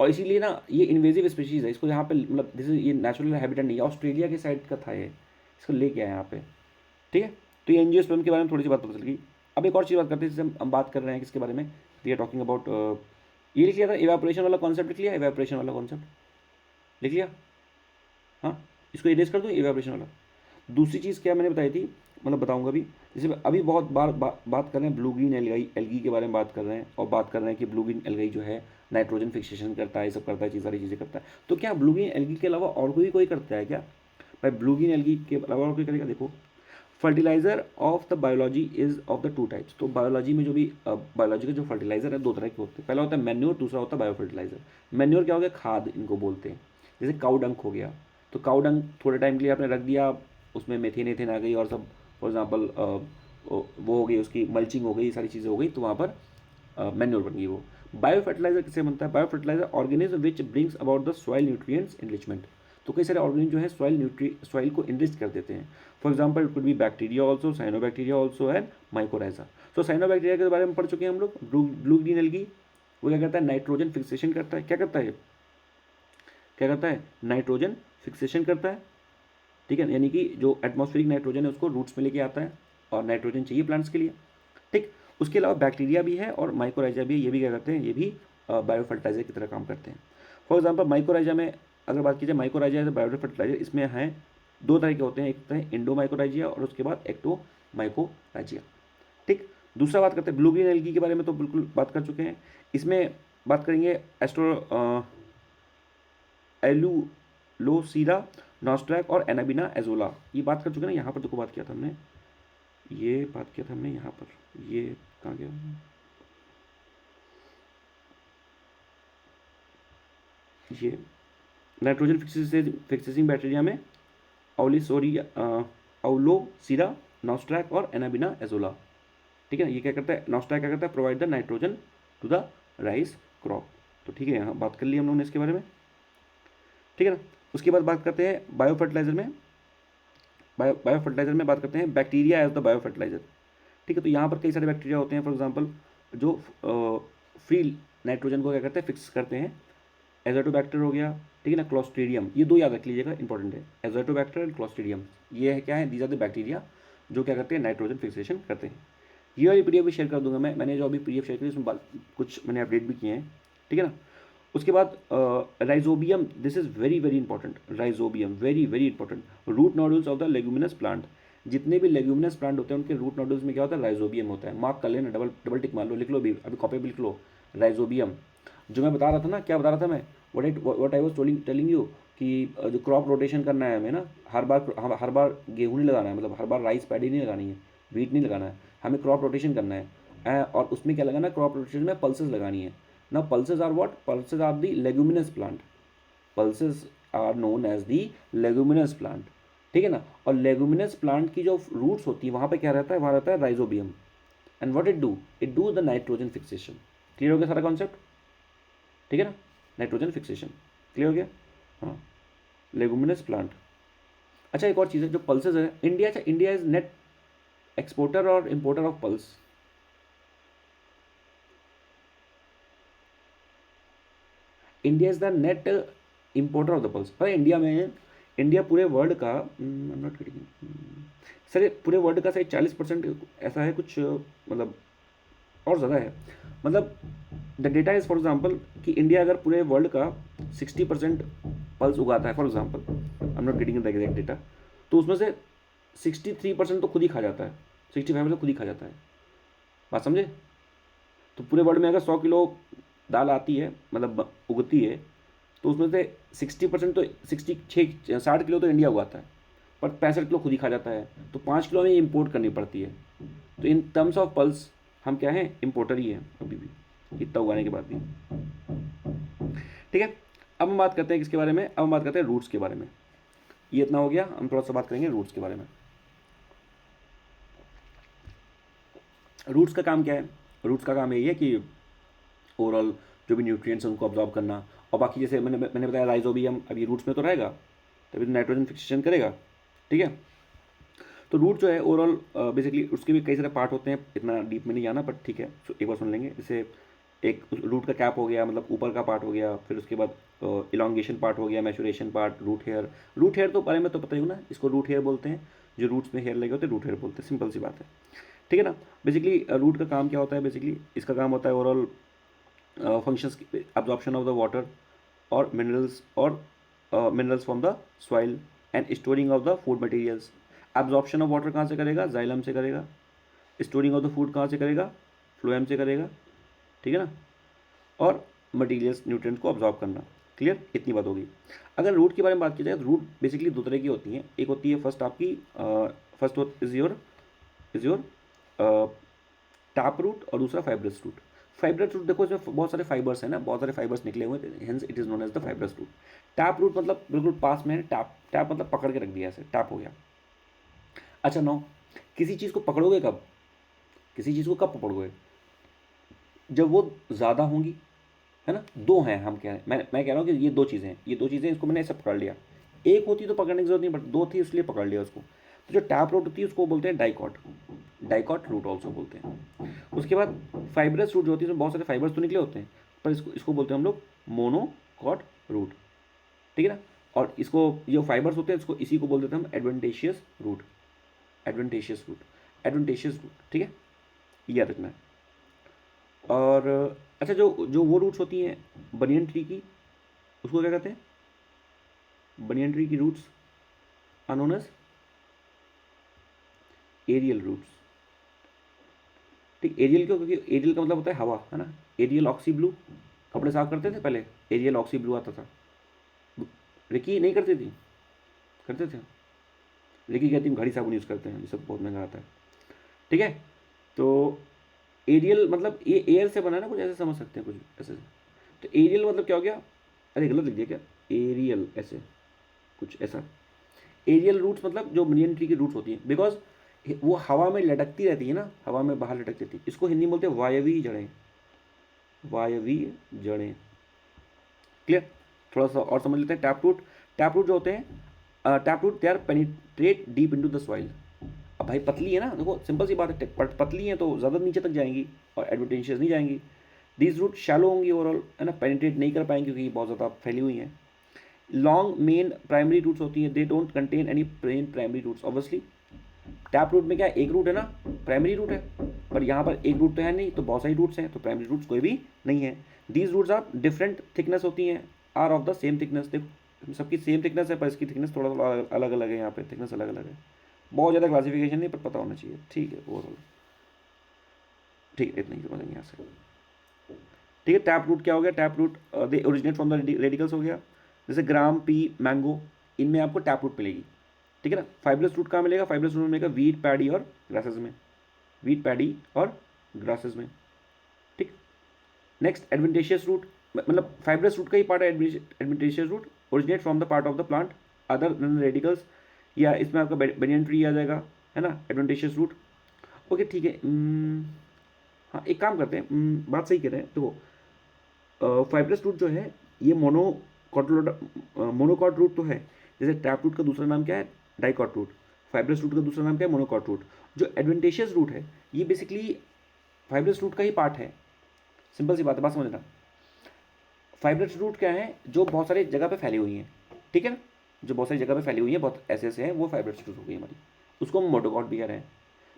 और इसीलिए ना ये इन्वेजिव स्पीशीज़ है, इसको यहाँ पे मतलब जैसे ये नेचुरल हैबिटेट नहीं है, ऑस्ट्रेलिया के साइड का था ये, इसको लेके आए यहाँ पे, ठीक है। तो ये एंजियोस्पर्म के बारे में थोड़ी सी बात पता चल गई। अब एक और चीज़ बात करते हैं, जैसे हम बात कर रहे हैं किसके बारे में, वी आर टॉकिंग अबाउट, ये लिख लिया था इवेपोरेशन वाला कॉन्सेप्ट, लिख लिया इवेपोरेशन वाला कॉन्सेप्ट लिख लिया, हाँ इसको इरेज कर दूँ इवेपोरेशन वाला। दूसरी चीज़ क्या मैंने बताई थी, मतलब बताऊंगा अभी, जैसे अभी बहुत बार बात कर रहे हैं ब्लू ग्रीन एल्गी के बारे में बात कर रहे हैं, और बात कर रहे हैं कि ब्लू ग्रीन एल्गी जो है नाइट्रोजन फिक्सेशन करता है, ये सब करता है, सारी चीज़ें करता है। तो क्या ब्लू ग्रीन एल्गी के अलावा और कोई करता है क्या भाई? ब्लू ग्रीन एल्गी के अलावा और कोई करेगा? देखो, fertiliser of the biology is of the two types. तो बायोलॉजी में जो भी बायोलॉजी के जो फर्टिलाइजर है दो तरह के होते हैं, पहला होता है मैन्योर, दूसरा होता है बायो फर्टिलाइजर। मैन्योर क्या हो गया, खाद इनको बोलते हैं। जैसे काउ डंक हो गया, तो काउ डंक थोड़े टाइम के लिए आपने रख दिया, उसमें मेथेन एथेन आ गई और सब, फॉर एग्जाम्पल वो हो गई, उसकी मल्चिंग हो गई, सारी चीज़ें हो गई, तो वहाँ पर मैन्योर बन गई वो। बायो फर्टिलाइजर किससे बनता है? Bio fertiliser organism which brings about the soil nutrients enrichment. तो कई सारे ऑर्गेनिज्म जो है सॉइल को इनरिच कर देते हैं। For example it could be bacteria also, cyanobacteria also and mycorrhiza. So cyanobacteria के बारे में पढ़ चुके हैं हम लोग। ब्लू ग्रीन एल्गी वो क्या करता है, नाइट्रोजन फिक्सेशन करता है। क्या करता है, क्या करता है, नाइट्रोजन फिक्सेशन करता है, ठीक है, यानी कि जो एटमॉस्फेरिक नाइट्रोजन है उसको रूट्स में लेके आता है, और नाइट्रोजन चाहिए प्लांट्स के लिए, ठीक। उसके अलावा बैक्टीरिया भी है और माइकोराइजा भी है, ये भी क्या करते हैं, ये भी बायो फर्टिलाइजर की तरह काम करते हैं। फॉर एग्जाम्पल माइकोराइजा में अगर बात की जाए, mycorrhiza as a bio fertiliser, इसमें हैं दो तरह के होते हैं, एक होता है इंडो माइकोराइजिया और उसके बाद एक्टो माइकोराइजिया, ठीक। दूसरा बात करते हैं ब्लू ग्रीन एल्गी के बारे में, तो बिल्कुल बात कर चुके हैं। इसमें बात करेंगे एलुलोसीरा, नॉस्ट्रैक और एनाबिना एजोला, ये बात कर चुके हैं ना। यहाँ पर देखो बात किया था हमने, ये बात किया था हमने यहाँ पर, ये कहाँ गया, ये नाइट्रोजन फिक्सेसिंग बैक्टीरिया में औलोसीरा, नॉस्ट्रैक और एनाबिना एजोला, ठीक है ना। ये क्या करता है, नॉस्ट्रैक क्या करता है, provide the nitrogen to the rice crop. तो ठीक है, यहाँ बात कर ली हम लोगों ने इसके बारे में, ठीक है ना। उसके बाद बात करते हैं बायो फर्टिलाइजर में, बायो फर्टिलाइजर में बात करते हैं bacteria as the bio fertiliser, ठीक है। तो यहाँ पर कई सारे बैक्टीरिया होते हैं, फॉर एग्जांपल जो फ्री नाइट्रोजन को क्या करते हैं, फिक्स करते हैं। एजोटोबैक्टर हो गया, ठीक है ना, क्लोस्ट्रीडियम, ये दो याद रख लीजिएगा, इंपॉर्टेंट है, एजोटोबैक्टर एंड क्लोस्ट्रीडियम। ये है क्या है, दीज आर द बैक्टीरिया जो क्या करते हैं, नाइट्रोजन फिक्सेशन करते हैं। ये वाली पीडीएफ भी शेयर कर दूंगा मैंने जो अभी पीडीएफ शेयर करी उसमें कुछ मैंने अपडेट भी किए हैं, ठीक है ना। उसके बाद Rhizobium, this is very very important, Rhizobium very very important, root nodules of the leguminous plant. जितने भी लेग्यूमिनस प्लांट होते हैं उनके रूट नोडल्स में क्या होता है, राइजोबियम होता है। मार्क कर लेना, डबल टिक मार लो, लिख लो भी, अभी कॉपी पे लिख लो, राइजोबियम। जो मैं बता रहा था ना, क्या बता रहा था मैं, what I was telling you, कि जो क्रॉप रोटेशन करना है हमें ना, हर बार गेहूँ नहीं लगाना है, मतलब हर बार राइस पैडी नहीं लगानी है, वीट नहीं लगाना है, हमें क्रॉप रोटेशन करना है। और उसमें क्या लगाना है, क्रॉप रोटेशन में पल्सेस लगानी है ना। Pulses are what, pulses are the leguminous plant, pulses are known as the leguminous plant, ठीक है ना। और लेग्यूमिनस प्लांट की जो रूट्स होती है वहाँ पे क्या रहता है, वहाँ रहता है rhizobium. And what it do the nitrogen fixation. Clear हो गया सारा कॉन्सेप्ट, ठीक है ना, नाइट्रोजन फिक्सेशन क्लियर हो गया, हाँ, लेगुमिनस प्लांट। अच्छा एक और चीज़ है जो पल्सेस है, इंडिया इज नेट एक्सपोर्टर और importer of pulse. India is the net importer of the pulse. अरे इंडिया पूरे वर्ल्ड का, नॉट सर, पूरे वर्ल्ड का सही 40% ऐसा है कुछ, मतलब और ज़्यादा है, मतलब the data is for example कि इंडिया अगर पूरे वर्ल्ड का 60% पल्स उगाता है, for example I am not getting the exact data, तो उसमें से 63% तो खुद ही खा जाता है, 65% खुद ही खा जाता है, बात समझे। तो पूरे वर्ल्ड में अगर 100 किलो दाल आती है, मतलब उगती है, तो उसमें से 60% तो 60 किलो तो इंडिया उगाता है, पर 65 किलो खुद ही खा जाता है, तो 5 किलो हमें इम्पोर्ट करनी पड़ती है। तो इन टर्म्स ऑफ पल्स हम क्या हैं, इम्पोर्टर ही हैं अभी भी, इतना उगाने के बाद भी, ठीक है। अब हम बात करते हैं किसके बारे में, अब हम बात करते हैं रूट्स के बारे में। ये इतना हो गया, हम थोड़ा सा बात करेंगे रूट्स के बारे में। रूट्स का काम क्या है? रूट्स का काम यही है कि ओवरऑल जो भी न्यूट्रिएंट्स हैं उनको ऑब्जॉर्व करना, और बाकी जैसे मैंने बताया राइजोबियम अभी रूट्स में तो रहेगा, तभी तो नाइट्रोजन फिक्सेशन करेगा, ठीक है। तो रूट जो है ओवरऑल बेसिकली उसके भी कई सारे पार्ट होते हैं, इतना डीप में नहीं जाना, बट ठीक है एक बार सुन लेंगे। जैसे एक रूट का कैप हो गया, मतलब ऊपर का पार्ट हो गया, फिर उसके बाद इलांगेशन पार्ट हो गया, maturation part, root hair. Root hair तो बारे में तो पता ही हो ना, इसको रूट हेयर बोलते हैं, जो रूट्स में हेयर लगे होते हैं रूट हेयर बोलते हैं, सिंपल सी बात है, ठीक है ना। बेसिकली रूट का काम क्या होता है? बेसिकली इसका काम होता है overall functions, absorption of the water और minerals from the soil and storing of the food materials. Absorption of water कहाँ से करेगा? जाइलम से करेगा। स्टोरिंग ऑफ द फूड कहाँ से करेगा? फ्लोएम से करेगा, ठीक है ना। और मटेरियल्स न्यूट्रिएंट्स को ऑब्जॉर्व करना। क्लियर? इतनी बात होगी। अगर रूट के बारे में बात की जाए तो रूट बेसिकली दो तरह की होती हैं। एक होती है फर्स्ट आपकी first is your tap root, और दूसरा फाइब्रस रूट। फाइब्रस रूट देखो इसमें बहुत सारे फाइबर्स हैं ना, बहुत सारे फाइबर्स निकले हुए हैं, hence it is known as the fibrous root. Tap root मतलब बिल्कुल पास में है, टैप टैप मतलब पकड़ के रख दिया, ऐसे टैप हो गया। अच्छा नो, किसी चीज़ को पकड़ोगे कब? किसी चीज़ को कब पकड़ोगे? जब वो ज़्यादा होंगी, है ना। दो हैं, हम कह रहे हैं, मैं कह रहा हूँ कि ये दो चीज़ें हैं, ये दो चीज़ें, इसको मैंने ऐसे पकड़ लिया। एक होती तो पकड़ने की जरूरत नहीं, बट दो थी इसलिए पकड़ लिया उसको। तो जो टैप रूट होती है उसको बोलते हैं डाइकॉट, डाइकॉट रूट ऑल्सो बोलते हैं। उसके बाद फाइब्रस रूट जो होती है उसमें बहुत सारे फाइबर्स तो निकले होते हैं, पर इसको इसको बोलते हैं हम लोग मोनोकॉट रूट, ठीक है ना। और इसको जो फाइबर्स होते हैं इसको इसी को बोल देते हैं हम adventitious root, adventitious root, adventitious root, ठीक है, ये याद रखना है। और अच्छा, जो जो वो रूट्स होती हैं बनियन ट्री की, उसको क्या कहते हैं? बनियन ट्री की roots are known as aerial roots, ठीक। एरियल क्यों? क्योंकि एरियल का मतलब होता है हवा, है ना। एरियल ऑक्सी ब्लू, कपड़े साफ करते थे पहले, एरियल ऑक्सी ब्लू आता था। रिकी नहीं करती थी? करते थे। रिकी कहती हम घड़ी साबुन यूज़ करते हैं, ये सब बहुत महंगा आता है, ठीक है। तो एरियल मतलब ये एयर से बना है ना, कुछ ऐसे समझ सकते हैं, कुछ ऐसे। तो एरियल मतलब क्या हो गया? अरे गलत लिख दिया क्या? एरियल ऐसे कुछ ऐसा। एरियल रूट्स मतलब जो बनियन ट्री की रूट्स होती हैं, बिकॉज वो हवा में लटकती रहती है ना, हवा में बाहर लटकती रहती है, इसको हिंदी में बोलते हैं वायवीय जड़ें, वायवीय जड़ें। क्लियर? थोड़ा सा और समझ लेते हैं। टैप रूट, टैप रूट जो होते हैं, tap root they are penetrate deep into the soil. अब भाई पतली है ना, देखो सिंपल सी बात है, पतली है तो ज़्यादा नीचे तक जाएंगी और एडवेंटेशियस नहीं जाएंगी। दीज रूट शैलो होंगी ओवरऑल, है ना, पेनिट्रेट नहीं कर पाएंगी क्योंकि बहुत ज़्यादा फैली हुई हैं। लॉन्ग मेन प्राइमरी रूट्स होती हैं, they don't contain any plain primary roots. Obviously tap root में क्या है? एक रूट है ना, प्राइमरी रूट है, पर यहाँ पर एक रूट तो है नहीं, तो बहुत सारी रूट्स हैं, तो प्राइमरी रूट्स कोई भी नहीं है। These roots are different thickness होती हैं, are of the same thickness. देखो सबकी सेम थिकनेस है, पर इसकी थिकनेस थोड़ा थोड़ा अलग अलग है, यहाँ पे थिकनेस अलग अलग है। बहुत ज़्यादा क्लासिफिकेशन नहीं, पर पता होना चाहिए, ठीक है ओवरऑल, ठीक है, इतना ही समझेंगे यहाँ से, ठीक है। टैप रूट क्या हो गया? Tap root they originate from the radicles हो गया, जैसे ग्राम, पी, मैंगो, इनमें आपको टैप रूट मिलेगी, ठीक है ना। फाइब्रस रूट कहाँ मिलेगा? फाइब्रस रूट मिलेगा वीट, पैडी और ग्रासेस में, वीट, पैडी और ग्रासेस में, ठीक। नेक्स्ट एडवेंटेशियस रूट, मतलब फाइब्रस रूट का ही पार्ट है adventitious root, originate from the part of the plant other than radicles, या इसमें आपका बेनियन ट्री आ जाएगा, है ना, एडवेंटेशियस रूट। ओके ठीक है। हाँ एक काम करते हैं, बात सही कह रहे हैं। तो फाइब्रस रूट जो है ये मोनोकॉट रूट तो है, जैसे टैप रूट का दूसरा नाम क्या है? Dicot root. फाइब्रस रूट का दूसरा नाम क्या है? Monocot root. जो एडवेंटेशियस रूट है ये बेसिकली फाइब्रस रूट का ही पार्ट है, सिंपल सी बात है, बात समझना। फाइब्रस रूट क्या है? जो बहुत सारी जगह पे फैली हुई हैं, ठीक है ना, जो बहुत सारी जगह पे फैली हुई हैं, बहुत ऐसे ऐसे हैं, वो फाइब्रस रूट हो गई हमारी, उसको हम मोनोकॉट भी कह रहे हैं।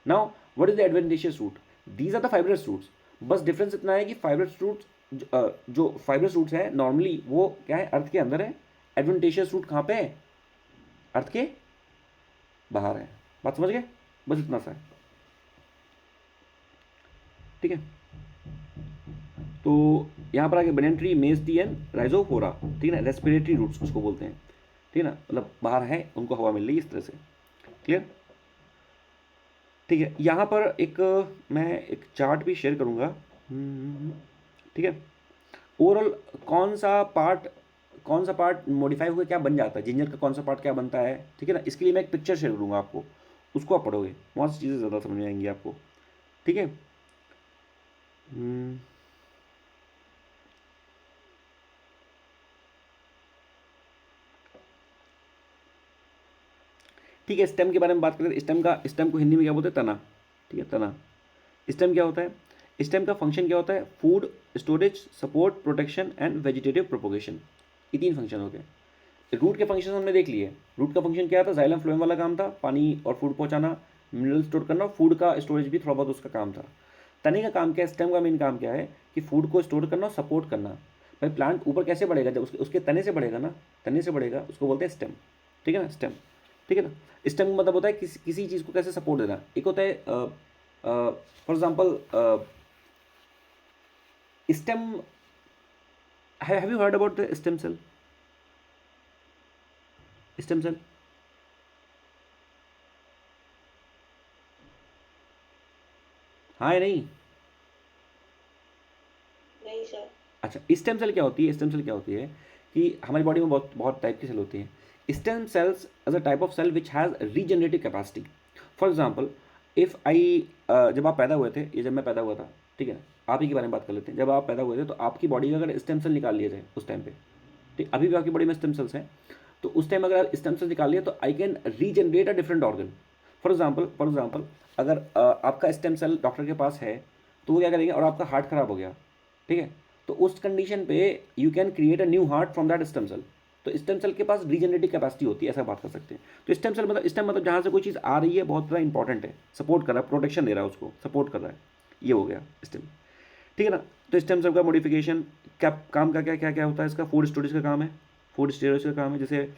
Now what is the adventitious root? These are the fibrous roots. बस डिफरेंस इतना है कि फाइब्रस रूट्स जो फाइब्रस रूट्स है नॉर्मली वो क्या है? अर्थ के अंदर है। एडवेंटेशियस रूट कहाँ पे है? अर्थ के बाहर है। बात समझ गए? बस इतना सा है, ठीक है। तो यहाँ पर आगे बनियन ट्री, मेज टी एंड राइजोफोरा, ठीक है ना, रेस्पिरेटरी रूट्स उसको बोलते हैं, ठीक है ना, मतलब बाहर है, उनको हवा मिल रही है इस तरह से। क्लियर? ठीक है। यहाँ पर एक मैं एक चार्ट भी शेयर करूँगा, ठीक है। ओवरऑल कौन सा पार्ट कौन सा पार्ट मॉडिफाई होकर क्या बन जाता है, जिंजर का कौन सा पार्ट क्या बनता है, ठीक है ना। इसके लिए मैं एक पिक्चर शेयर करूँगा आपको, उसको आप पढ़ोगे, बहुत सी चीज़ें ज़्यादा समझ में आएंगी आपको, ठीक है। ठीक है, स्टेम के बारे में बात करें। स्टेम को हिंदी में क्या बोलते हैं, तना, ठीक है, तना। स्टेम क्या होता है, स्टेम का फंक्शन क्या होता है, food storage, support, protection and vegetative propagation, ये 3 फंक्शन हो गए। रूट के फंक्शन हमने देख लिए। रूट का फंक्शन क्या था, जाइलम फ्लोएम वाला काम था, पानी और फूड पहुंचाना, मिनरल स्टोर करना, फूड का स्टोरेज भी थोड़ा बहुत उसका काम था। तने का काम क्या है, स्टेम का मेन काम क्या है कि फूड को स्टोर करना और सपोर्ट करना। भाई प्लांट ऊपर कैसे बढ़ेगा, जब उसके तने से बढ़ेगा ना, तने से बढ़ेगा, उसको बोलते हैं स्टेम, ठीक है ना, स्टेम, ठीक है ना। स्टेम का मतलब होता है किसी चीज़ को कैसे सपोर्ट देना। एक होता है for example stem, have you heard about the stem cell, stem cell? हाँ या नहीं? नहीं सर। अच्छा, स्टेम सेल क्या होती है, स्टेम सेल क्या होती है कि हमारी बॉडी में बहुत बहुत टाइप की सेल होती हैं। Stem cells as a type of cell which has regenerative capacity. For example if I, जब आप पैदा हुए थे, ये जब मैं पैदा हुआ था, ठीक है ना, आप ही के बारे में बात कर लेते हैं। जब आप पैदा हुए थे तो आपकी बॉडी का अगर स्टेम सेल निकाल लिए थे उस टाइम पे, ठीक, अभी भी आपकी बॉडी में स्टेम सेल्स हैं, तो उस टाइम अगर स्टेम सेल निकाल लिया तो I can regenerate a different organ. For example अगर आपका स्टेम सेल डॉक्टर के पास है तो वो क्या करेंगे, और आपका हार्ट खराब हो गया, ठीक है, तो उस कंडीशन पे you can create a new heart from that stem cell. तो स्टेम सेल के पास रीजनरेटिव कैपेसिटी होती है, ऐसा बात कर सकते हैं। तो स्टेम मतलब जहाँ से कोई चीज़ आ रही है बहुत ज़्यादा इंपॉर्टेंट है, सपोर्ट कर रहा है, प्रोटेक्शन दे रहा है, उसको सपोर्ट कर रहा है, ये हो गया स्टेम, ठीक है ना। तो स्टेम सेल का मॉडिफिकेशन क्या काम का क्या क्या क्या होता है, इसका फूड स्टोरेज का काम है, फूड स्टोरेज का काम है, जैसे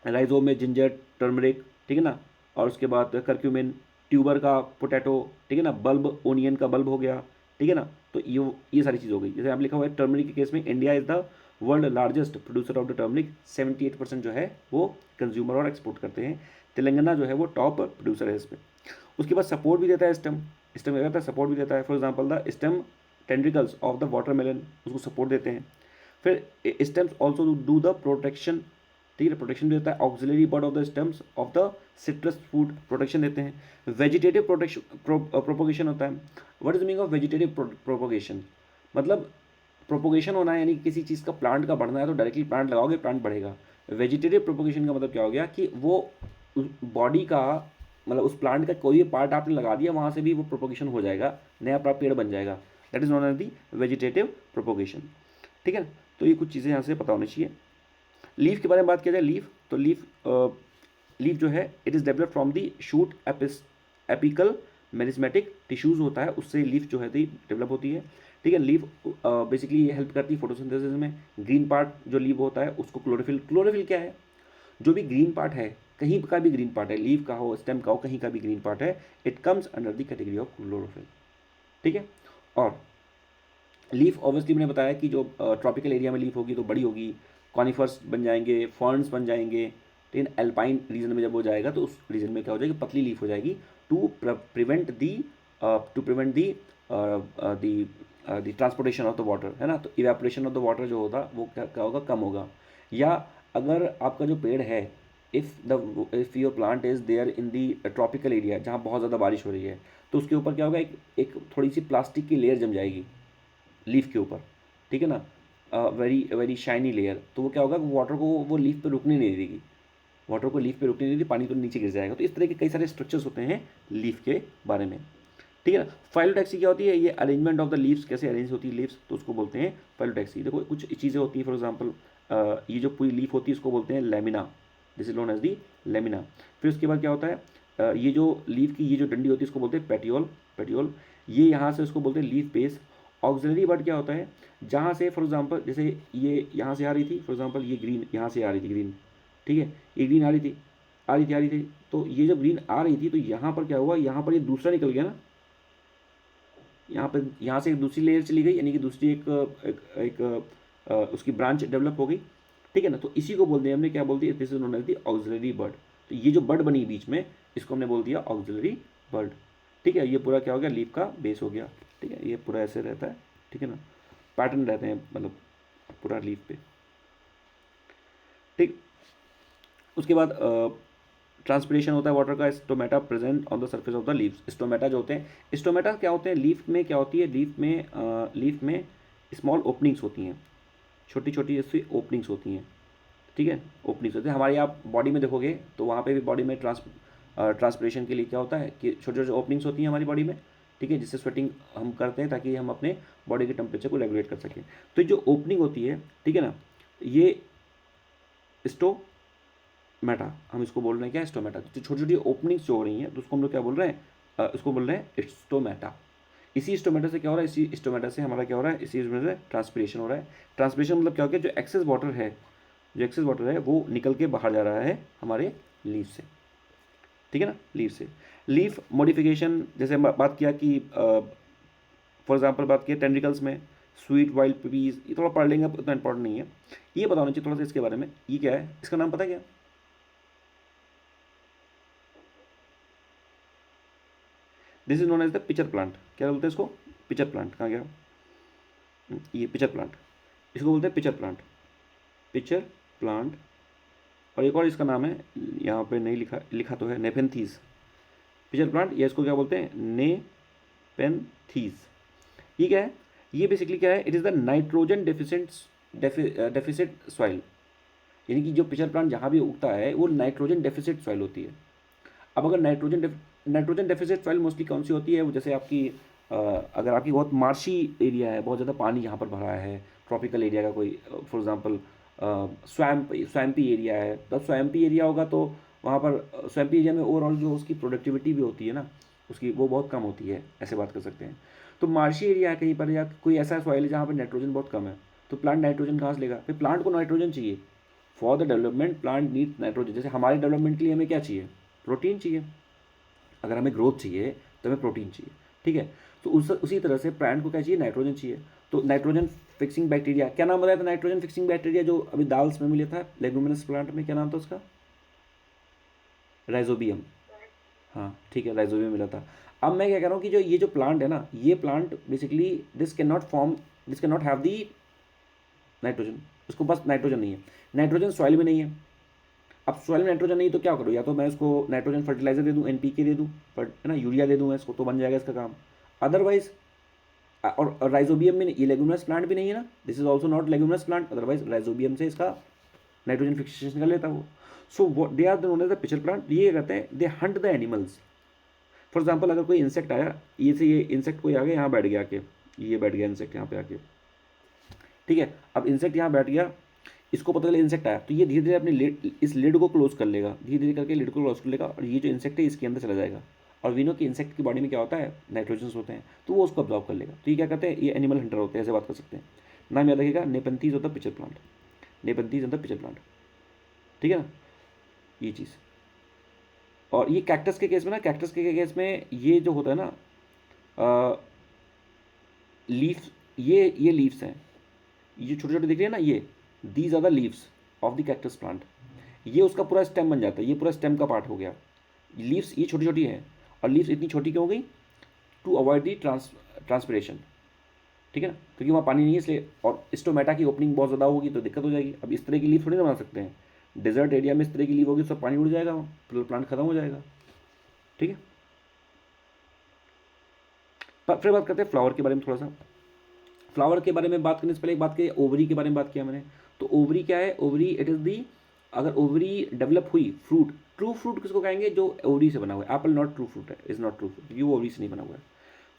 राइजोम में जिंजर, टर्मरिक, ठीक है ना, और उसके बाद करक्यूमिन, ट्यूबर का पोटैटो, ठीक है ना, बल्ब, ओनियन का बल्ब हो गया, ठीक है ना। तो ये सारी चीज़ हो गई। जैसे आप लिखा हुआ है टर्मरिक के केस में, India is the world largest producer of the turmeric, 78% जो है वो कंज्यूमर और एक्सपोर्ट करते हैं। तेलंगाना जो है वो टॉप प्रोड्यूसर है इस पर। उसके बाद सपोर्ट भी देता है स्टेम, स्टेम क्या करता है, सपोर्ट भी देता है। For example the stem tendrils of the watermelon, उसको सपोर्ट देते हैं। फिर stems also do the protection, ठीक है, प्रोटेक्शन भी देता है। Axillary bud of the stems of the citrus food, protection देते हैं। वेजिटेटिव प्रोटेक्शन प्रोपोगेशन होता है। What is the meaning of vegetative propagation, मतलब प्रोपोगेशन होना है, यानी किसी चीज़ का प्लांट का बढ़ना है तो डायरेक्टली प्लांट लगाओगे, प्लांट बढ़ेगा। वेजिटेटिव प्रोपोगेशन का मतलब क्या हो गया कि वो बॉडी का, मतलब उस प्लांट का कोई भी पार्ट आपने लगा दिया, वहाँ से भी वो प्रोपोगेशन हो जाएगा, नया पेड़ बन जाएगा। That is known as the vegetative propagation, ठीक है। तो ये कुछ चीज़ें यहाँ से पता होनी चाहिए। लीफ के बारे में बात किया जाए, तो लीफ जो है, it is develop from the shoot apical meristematic tissues होता है, उससे लीफ जो है डेवलप होती है, ठीक है। लीफ बेसिकली ये हेल्प करती है फोटोसिंथेसिस में। ग्रीन पार्ट जो लीफ होता है उसको क्लोरोफिल, क्लोरोफिल क्या है, जो भी ग्रीन पार्ट है, कहीं का भी ग्रीन पार्ट है, लीफ का हो, स्टेम का हो, कहीं का भी ग्रीन पार्ट है, it comes under the category of chlorophyll, ठीक है। और लीफ ऑब्वियसली मैंने बताया कि जो ट्रॉपिकल एरिया में लीफ होगी तो बड़ी होगी, कॉनिफर्स बन जाएंगे, फर्न्स बन जाएंगे, लेकिन अल्पाइन रीजन में जब हो जाएगा तो उस रीजन में क्या हो जाएगी, पतली लीफ हो जाएगी, to prevent the the transportation of the water, है ना। तो इवेपोरेशन ऑफ द वाटर जो होगा वो क्या होगा, कम होगा। या अगर आपका जो पेड़ है, if your plant is there in the tropical area जहाँ बहुत ज़्यादा बारिश हो रही है, तो उसके ऊपर क्या होगा, एक थोड़ी सी प्लास्टिक की लेयर जम जाएगी लीफ के ऊपर, ठीक है ना, वेरी वेरी शाइनी लेयर। तो वो क्या होगा, वाटर को वो लीफ पे रुकने नहीं देगी, वाटर को लीफ पे रुकने नहीं देगी, पानी तो नीचे गिर जाएगा। तो इस तरह के कई सारे स्ट्रक्चर्स होते हैं लीफ के बारे में, ठीक है ना। फाइलोटैक्सी क्या होती है, ये अरेंजमेंट ऑफ द लीव्स, कैसे अरेंज होती है लीव्स, तो उसको बोलते हैं फाइलोटैक्सी। देखो कुछ चीज़ें होती हैं, फॉर एग्जाम्पल ये जो पूरी लीफ होती है इसको बोलते हैं lamina, this is known as the lamina. फिर उसके बाद क्या होता है, ये जो लीफ की ये जो डंडी होती है इसको बोलते हैं पेटियोल, पेटियोल। ये यहाँ से उसको बोलते हैं लीफ बेस। ऑक्सिलरी बड क्या होता है, जहाँ से फॉर एग्जांपल जैसे ये यहाँ से आ रही थी, फॉर एग्जांपल ये ग्रीन यहाँ से आ रही थी, ग्रीन, ठीक है, ये ग्रीन आ रही थी, आ रही थी, तो ये जब ग्रीन आ रही थी तो यहाँ पर क्या हुआ, यहाँ पर ये दूसरा निकल गया ना, यहाँ पर, यहाँ से एक दूसरी लेयर चली गई, यानी कि दूसरी एक उसकी ब्रांच डेवलप हो गई, ठीक है ना। तो इसी को बोलते हैं हमने, क्या बोलते हैं, this is known as the axillary bud. तो ये जो बर्ड बनी बीच में, इसको हमने बोल दिया ऑक्सिलरी बर्ड, ठीक है। ये पूरा क्या हो गया, लीफ का बेस हो गया, ठीक है। ये पूरा ऐसे रहता है, ठीक है ना, पैटर्न रहते हैं मतलब पूरा लीफ पे। ठीक। उसके बाद ट्रांसपिरेशन होता है वाटर का, stomata present on the surface of the leaves. Stomata जो होते हैं, स्टोमेटा क्या होते हैं, लीफ में क्या होती है, लीफ में स्मॉल ओपनिंग्स होती हैं, छोटी छोटी ऐसी ओपनिंग्स होती हैं, ठीक है, ओपनिंग्स होती है। हमारी आप बॉडी में देखोगे तो वहाँ पे भी बॉडी में ट्रांसपिरेशन के लिए क्या होता है कि छोटे छोटे ओपनिंग्स होती हैं हमारी बॉडी में, ठीक है, जिससे स्वेटिंग हम करते हैं ताकि हम अपने बॉडी के टेम्परेचर को रेगुलेट कर सकें। तो जो ओपनिंग होती है, ठीक है ना, ये स्टोमेटा, हम इसको बोल रहे हैं क्या, स्टोमेटा। तो छोटी छोटी ओपनिंग्स जो हो रही हैं तो उसको हम लोग क्या बोल रहे हैं, उसको बोल रहे हैं स्टोमेटा। इसी स्टोमेटा से क्या हो रहा है, इसी स्टोमेटा से हमारा क्या हो रहा है, इसी स्टोमेटा से ट्रांसपिरेशन हो रहा है। ट्रांसपिरेशन मतलब क्या हो गया, जो एक्सेस वाटर है, जो एक्सेस वाटर है वो निकल के बाहर जा रहा है हमारे लीफ से, ठीक है ना, लीफ से। लीफ मॉडिफिकेशन जैसे हम बात किया कि फॉर एग्जांपल बात किया टेंड्रिकल्स में, स्वीट वाइल्ड पीज, ये थोड़ा पढ़ लेंगे, उतना इंपॉर्टेंट नहीं है। ये बताना चाहिए थोड़ा सा इसके बारे में, ये क्या है, इसका नाम पता क्या, this is known as the pitcher plant. क्या बोलते हैं इसको, पिचर प्लांट। कहाँ गया, ये पिचर प्लांट, इसको बोलते हैं पिचर प्लांट, पिचर प्लांट। और एक और इसका नाम है, यहाँ पे नहीं लिखा, लिखा तो है नेपेंथीज। पिचर प्लांट, या इसको क्या बोलते हैं, नेपेंथीज। ये क्या है, ये बेसिकली क्या है, it is the nitrogen deficit soil. यानी कि जो पिचर प्लांट जहाँ भी उगता है वो नाइट्रोजन डेफिसिट सॉइल होती है। अब अगर नाइट्रोजन डेफिसिट सॉइल मोस्टली कौन सी होती है, वो जैसे आपकी अगर आपकी बहुत मार्शी एरिया है, बहुत ज़्यादा पानी यहाँ पर भरा है, ट्रॉपिकल एरिया का कोई, फॉर एग्जांपल स्वैम्पी एरिया है, तब स्वैम्पी एरिया होगा तो वहाँ पर स्वैम्पी एरिया में ओवरऑल जो उसकी प्रोडक्टिविटी भी होती है ना, उसकी वो बहुत कम होती है, ऐसे बात कर सकते हैं। तो मार्शी एरिया है कहीं पर, या कोई ऐसा सॉइल है जहाँ पर नाइट्रोजन बहुत कम है, तो प्लांट नाइट्रोजन कहाँ से लेगा, फिर प्लांट को नाइट्रोजन चाहिए। For the development plant need nitrogen. जैसे हमारे डेवलपमेंट के लिए हमें क्या चाहिए, प्रोटीन चाहिए। अगर हमें ग्रोथ चाहिए तो हमें प्रोटीन चाहिए, ठीक है। तो उसी तरह से प्लांट को क्या चाहिए, नाइट्रोजन चाहिए। तो नाइट्रोजन फिक्सिंग बैक्टीरिया, क्या नाम बताया था, नाइट्रोजन फिक्सिंग बैक्टीरिया जो अभी दाल्स में मिला था लेगुमिनस प्लांट में, क्या नाम था उसका, राइजोबियम। हाँ ठीक है, राइजोबियम मिला था। अब मैं क्या कह रहा हूँ कि जो ये जो प्लांट है ना, ये plant basically this can not have the nitrogen, उसको बस नाइट्रोजन नहीं है, नाइट्रोजन सॉइल में नहीं है। अब सॉइल में नाइट्रोजन नहीं तो क्या करूँ, या तो मैं इसको नाइट्रोजन फर्टिलाइजर दे दूँ, एनपीके दे दूँ, है ना, यूरिया दे दूँ मैं इसको, तो बन जाएगा इसका काम। अदरवाइज, और राइजोबियम में ये लेगुमिनस प्लांट भी नहीं है ना, this is also not leguminous plant, otherwise rhizobium से इसका नाइट्रोजन फिक्सेशन कर लेता वो। So they are known as the pitcher plant. ये कहते हैं they hunt the animals. For example अगर कोई इंसेक्ट आया, ये से ये इंसेक्ट कोई आ गया यहाँ बैठ गया आके, ये बैठ गया इंसेक्ट यहाँ पे आके, ठीक है। अब इंसेक्ट यहाँ बैठ गया, इसको पता चला इंसेक्ट आया, तो ये धीरे धीरे अपने इस लिड को क्लोज कर लेगा, धीरे धीरे करके लिड को क्लोज कर लेगा, और ये जो इंसेक्ट है इसके अंदर चला जाएगा। और वी नो कि इंसेक्ट की बॉडी में क्या होता है, नाइट्रोजन होते हैं, तो वो उसको अब्जॉर्व कर लेगा। तो ये क्या कहते हैं, ये एनिमल हंटर होते हैं, ऐसे बात कर सकते हैं। नाम याद रखिएगा, नेपेंथीज होता है पिचर प्लांट, नेपेंथीज होता है पिचर प्लांट, ठीक है ना, ये चीज़। और ये कैक्टस के केस में ना, कैक्टस के केस में ये जो होता है ना, लीफ, ये लीव्स हैं, ये छोटे छोटे दिख रहे हैं ना, ये these are the leaves of the cactus plant. ये उसका पूरा स्टेम बन जाता है, ये पूरा स्टेम का पार्ट हो गया। लीव्स ये छोटी छोटी हैं, और लीव्स इतनी छोटी क्यों हो गई, टू अवॉइड दी ट्रांसपिरेशन, ठीक है ना, क्योंकि वहाँ पानी नहीं है इसलिए। और स्टोमेटा की ओपनिंग बहुत ज़्यादा होगी तो दिक्कत हो जाएगी। अब इस तरह की लीव थोड़ी ना बना सकते हैं, डेजर्ट एरिया में इस तरह की लीव होगी, सब पानी उड़ जाएगा, फिर प्लांट खत्म हो जाएगा, ठीक है। फिर बात करते हैं फ्लावर के बारे में थोड़ा सा। फ्लावर के बारे में बात करने से पहले एक बात की, ओवरी के बारे में बात किया मैंने। तो ओवरी क्या है, ओवरी इट इज़ दी, अगर ओवरी डेवलप हुई, फ्रूट, ट्रू फ्रूट किसको कहेंगे, जो ओवरी से बना हुआ है। एप्पल नॉट ट्रू फ्रूट है, इज़ नॉट ट्रू फ्रूट, क्योंकि वो ओवरी से नहीं बना हुआ है।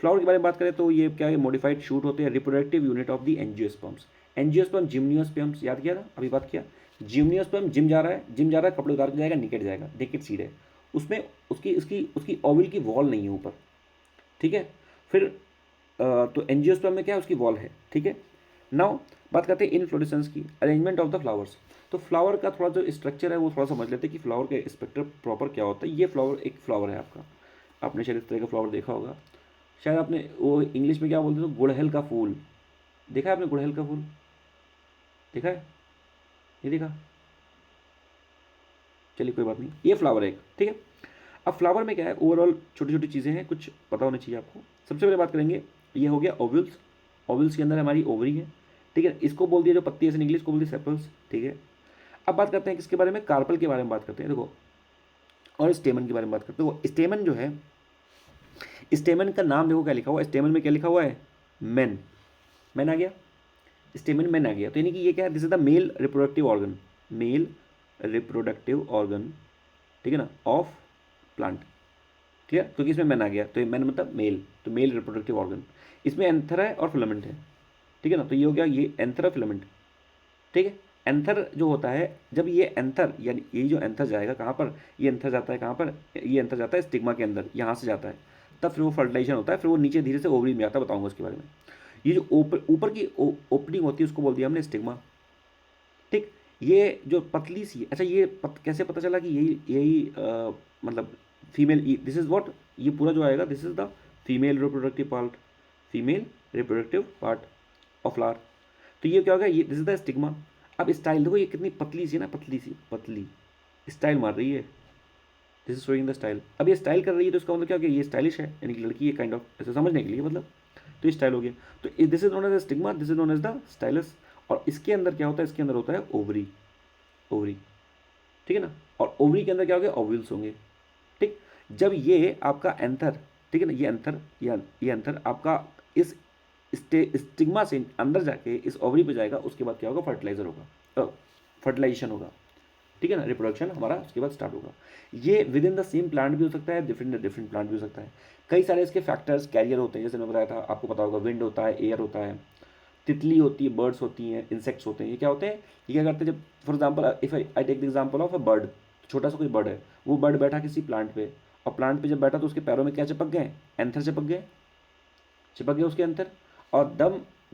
फ्लावर के बारे में बात करें तो ये क्या है, मॉडिफाइड शूट होते हैं, reproductive unit of the angiosperms. Angiosperm, gymnosperms, याद किया था, अभी बात किया। जिम्नियोस्पर्म जिम जा रहा है, कपड़े उतार के जाएगा, निकट जाएगा, नेकेड सीड है, उसमें उसकी उसकी उसकी ओवल की वॉल नहीं है ऊपर, ठीक है। फिर तो एंजियोस्पर्म में क्या है, उसकी वॉल है, ठीक है। नाउ बात करते हैं इनफ्लोरेसेंस की, अरेंजमेंट ऑफ द फ्लावर्स। तो फ्लावर का थोड़ा जो स्ट्रक्चर है वो थोड़ा समझ लेते हैं कि फ्लावर का स्पेक्ट्रम प्रॉपर क्या होता है। ये फ्लावर, एक फ्लावर है आपका, आपने शायद इस तरह का फ्लावर देखा होगा, शायद आपने वो इंग्लिश में क्या बोलते हैं, तो गुड़हल का फूल देखा है आपने, गुड़हल का फूल देखा है, ये देखा, चलिए कोई बात नहीं, ये फ्लावर है एक, ठीक है। अब फ्लावर में क्या है, ओवरऑल छोटी छोटी चीज़ें हैं, कुछ पता होना चाहिए आपको। सबसे पहले बात करेंगे, ये हो गया ओव्यूल्स, ओव्यूल्स के अंदर हमारी ओवरी है, ठीक है। इसको बोल दिया जो पत्ती ऐसे निकली, इसको बोल दिया सेपल्स, ठीक है। अब बात करते हैं किसके बारे में, कार्पल के बारे में बात करते हैं। देखो, और स्टेमन के बारे में बात करते हैं। देखो स्टेमन जो है, स्टेमन का नाम देखो क्या लिखा हुआ है, स्टेमन में क्या लिखा हुआ है, मैन, मैन आ गया, स्टेमन मैन आ गया। तो यानी कि ये क्या है, this is the male reproductive organ, male reproductive organ, ठीक है ना, ऑफ प्लांट। ठीक है, क्योंकि इसमें मैन आ गया, तो ये मैन मतलब मेल, तो मेल रिप्रोडक्टिव ऑर्गन। इसमें एंथर है और फिलामेंट है, ठीक है ना, तो ये हो गया ये एंथर और फिलामेंट। ठीक है, एंथर जो होता है, जब ये एंथर यानी ये जो एंथर जाएगा कहाँ पर, ये एंथर जाता है कहाँ पर, ये एंथर जाता है स्टिग्मा के अंदर, यहाँ से जाता है, तब फिर वो फर्टिलाइजेशन होता है, फिर वो नीचे धीरे से ओवरी में आता है, बताऊंगा उसके बारे में। ये जो ऊपर की ओपनिंग होती है उसको बोल दिया हमने स्टिग्मा। ठीक, ये जो पतली सी, अच्छा ये कैसे पता चला कि यही यही मतलब फीमेल, दिस इज व्हाट, ये पूरा जो आएगा this is the female reproductive part, female reproductive part of flower. तो ये क्या होगा, ये दिस इज द स्टिग्मा। अब स्टाइल देखो, ये कितनी पतली सी है ना, पतली सी, पतली स्टाइल मार रही है, this is showing the style. अब ये स्टाइल कर रही है तो इसका मतलब क्या हो गया, ये स्टाइलिश है, यानी कि लड़की है काइंड ऑफ, ऐसे समझने के लिए मतलब, तो ये स्टाइल हो गया। तो this is known as the stigma, this is known as the stylus. और इसके अंदर क्या होता है, इसके अंदर होता है ओवरी, ओवरी, ठीक है ना, और ओवरी के अंदर क्या हो गया, ओव्यूल्स होंगे। ठीक, जब ये आपका एंथर, ठीक है ना, ये एंथर, ये एंथर आपका इस स्टिग्मा से अंदर जाके इस ओवरी पे जाएगा, उसके बाद क्या होगा, फर्टिलाइजर होगा, फर्टिलाइजेशन होगा, ठीक है ना, रिप्रोडक्शन हमारा उसके बाद स्टार्ट होगा। ये with in the same plant भी हो सकता है, डिफरेंट डिफरेंट प्लांट भी हो सकता है। कई सारे इसके फैक्टर्स कैरियर होते हैं, जैसे मैं बताया था आपको, पता होगा, विंड होता है, एयर होता है, तितली होती है, बर्ड्स होती हैं, इंसेक्ट्स होते हैं। ये क्या होते हैं, ये क्या करते हैं, जब for example if I take the example of a bird, छोटा सा कोई बर्ड है, वो बर्ड बैठा किसी प्लांट पे, और प्लांट पे जब बैठा तो उसके पैरों में क्या चिपक गए, एंथर चिपक गए, चिपक गए उसके एंथर, और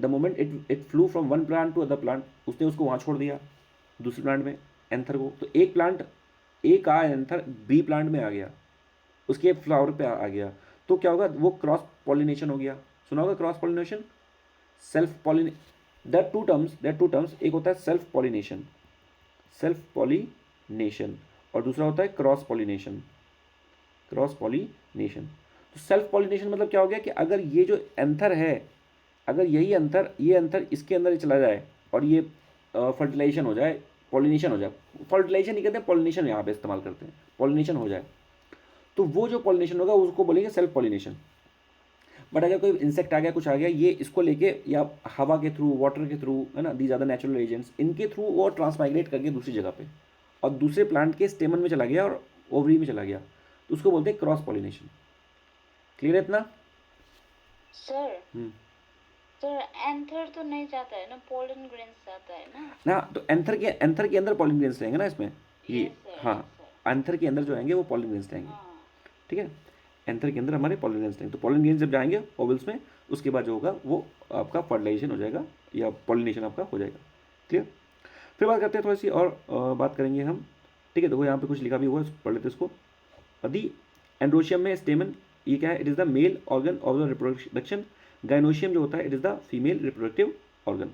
the moment it flew from one plant to other plant, उसने उसको वहाँ छोड़ दिया दूसरे प्लांट में एंथर को, तो एक प्लांट, एक आ एंथर बी प्लांट में आ गया, उसके फ्लावर पे आ गया, तो क्या होगा, वो क्रॉस पॉलिनेशन हो गया। सुना होगा cross pollination, self pollination, that two terms, एक होता है सेल्फ पॉलिनेशन, सेल्फ पॉलिनेशन, और दूसरा होता है क्रॉस पॉलिनेशन, क्रॉस पॉलिनेशन। तो सेल्फ पॉलिनेशन मतलब क्या हो गया कि अगर ये जो एंथर है, अगर यही अंतर, ये अंतर इसके अंदर ही चला जाए और ये फर्टिलाइजेशन हो जाए, पॉलिनेशन हो जाए, फर्टिलाइजेशन नहीं कहते, पॉलिनेशन यहाँ पे इस्तेमाल करते हैं, पॉलिनेशन हो जाए, तो वो जो पॉलिनेशन होगा उसको बोलेंगे सेल्फ पॉलिनेशन। बट अगर कोई इंसेक्ट आ गया, कुछ आ गया, ये इसको लेके या हवा के थ्रू, वाटर के थ्रू, है ना, दी ज़्यादा नेचुरल एजेंट्स, इनके थ्रू वो ट्रांसमाइग्रेट करके दूसरी जगह पे और दूसरे प्लांट के स्टेमन में चला गया और ओवरी में चला गया, तो उसको बोलते हैं क्रॉस पॉलिनेशन। क्लियर है इतना? सर, सर एंथर तो नहीं जाता है ना, पोलन ग्रेन्स जाता है ना। ना, तो एंथर के अंदर पॉलिन ग्रेन्स रहेंगे ना इसमें, ये, यस सर, हाँ, यस सर। एंथर के अंदर जो आएंगे वो पॉलिन ग्रेन्स रहेंगे, हाँ। ठीक है, एंथर के अंदर हमारे पॉलिन ग्रेन्स रहेंगे, तो पॉलिन ग्रेन्स जब जाएंगे ओवल्स में, उसके बाद जो होगा वो आपका फर्टिलाइजेशन हो जाएगा या पॉलिनेशन आपका हो जाएगा। क्लियर? फिर बात करते हैं थोड़ी सी और बात करेंगे हम, ठीक है, देखो यहाँ पे कुछ लिखा भी हुआ है, पढ़ लेते इसको। दी एंड्रोशियम में स्टेमन, ये क्या है, it is the male organ of the reproduction. Gynoecium जो होता है, it is the female reproductive organ.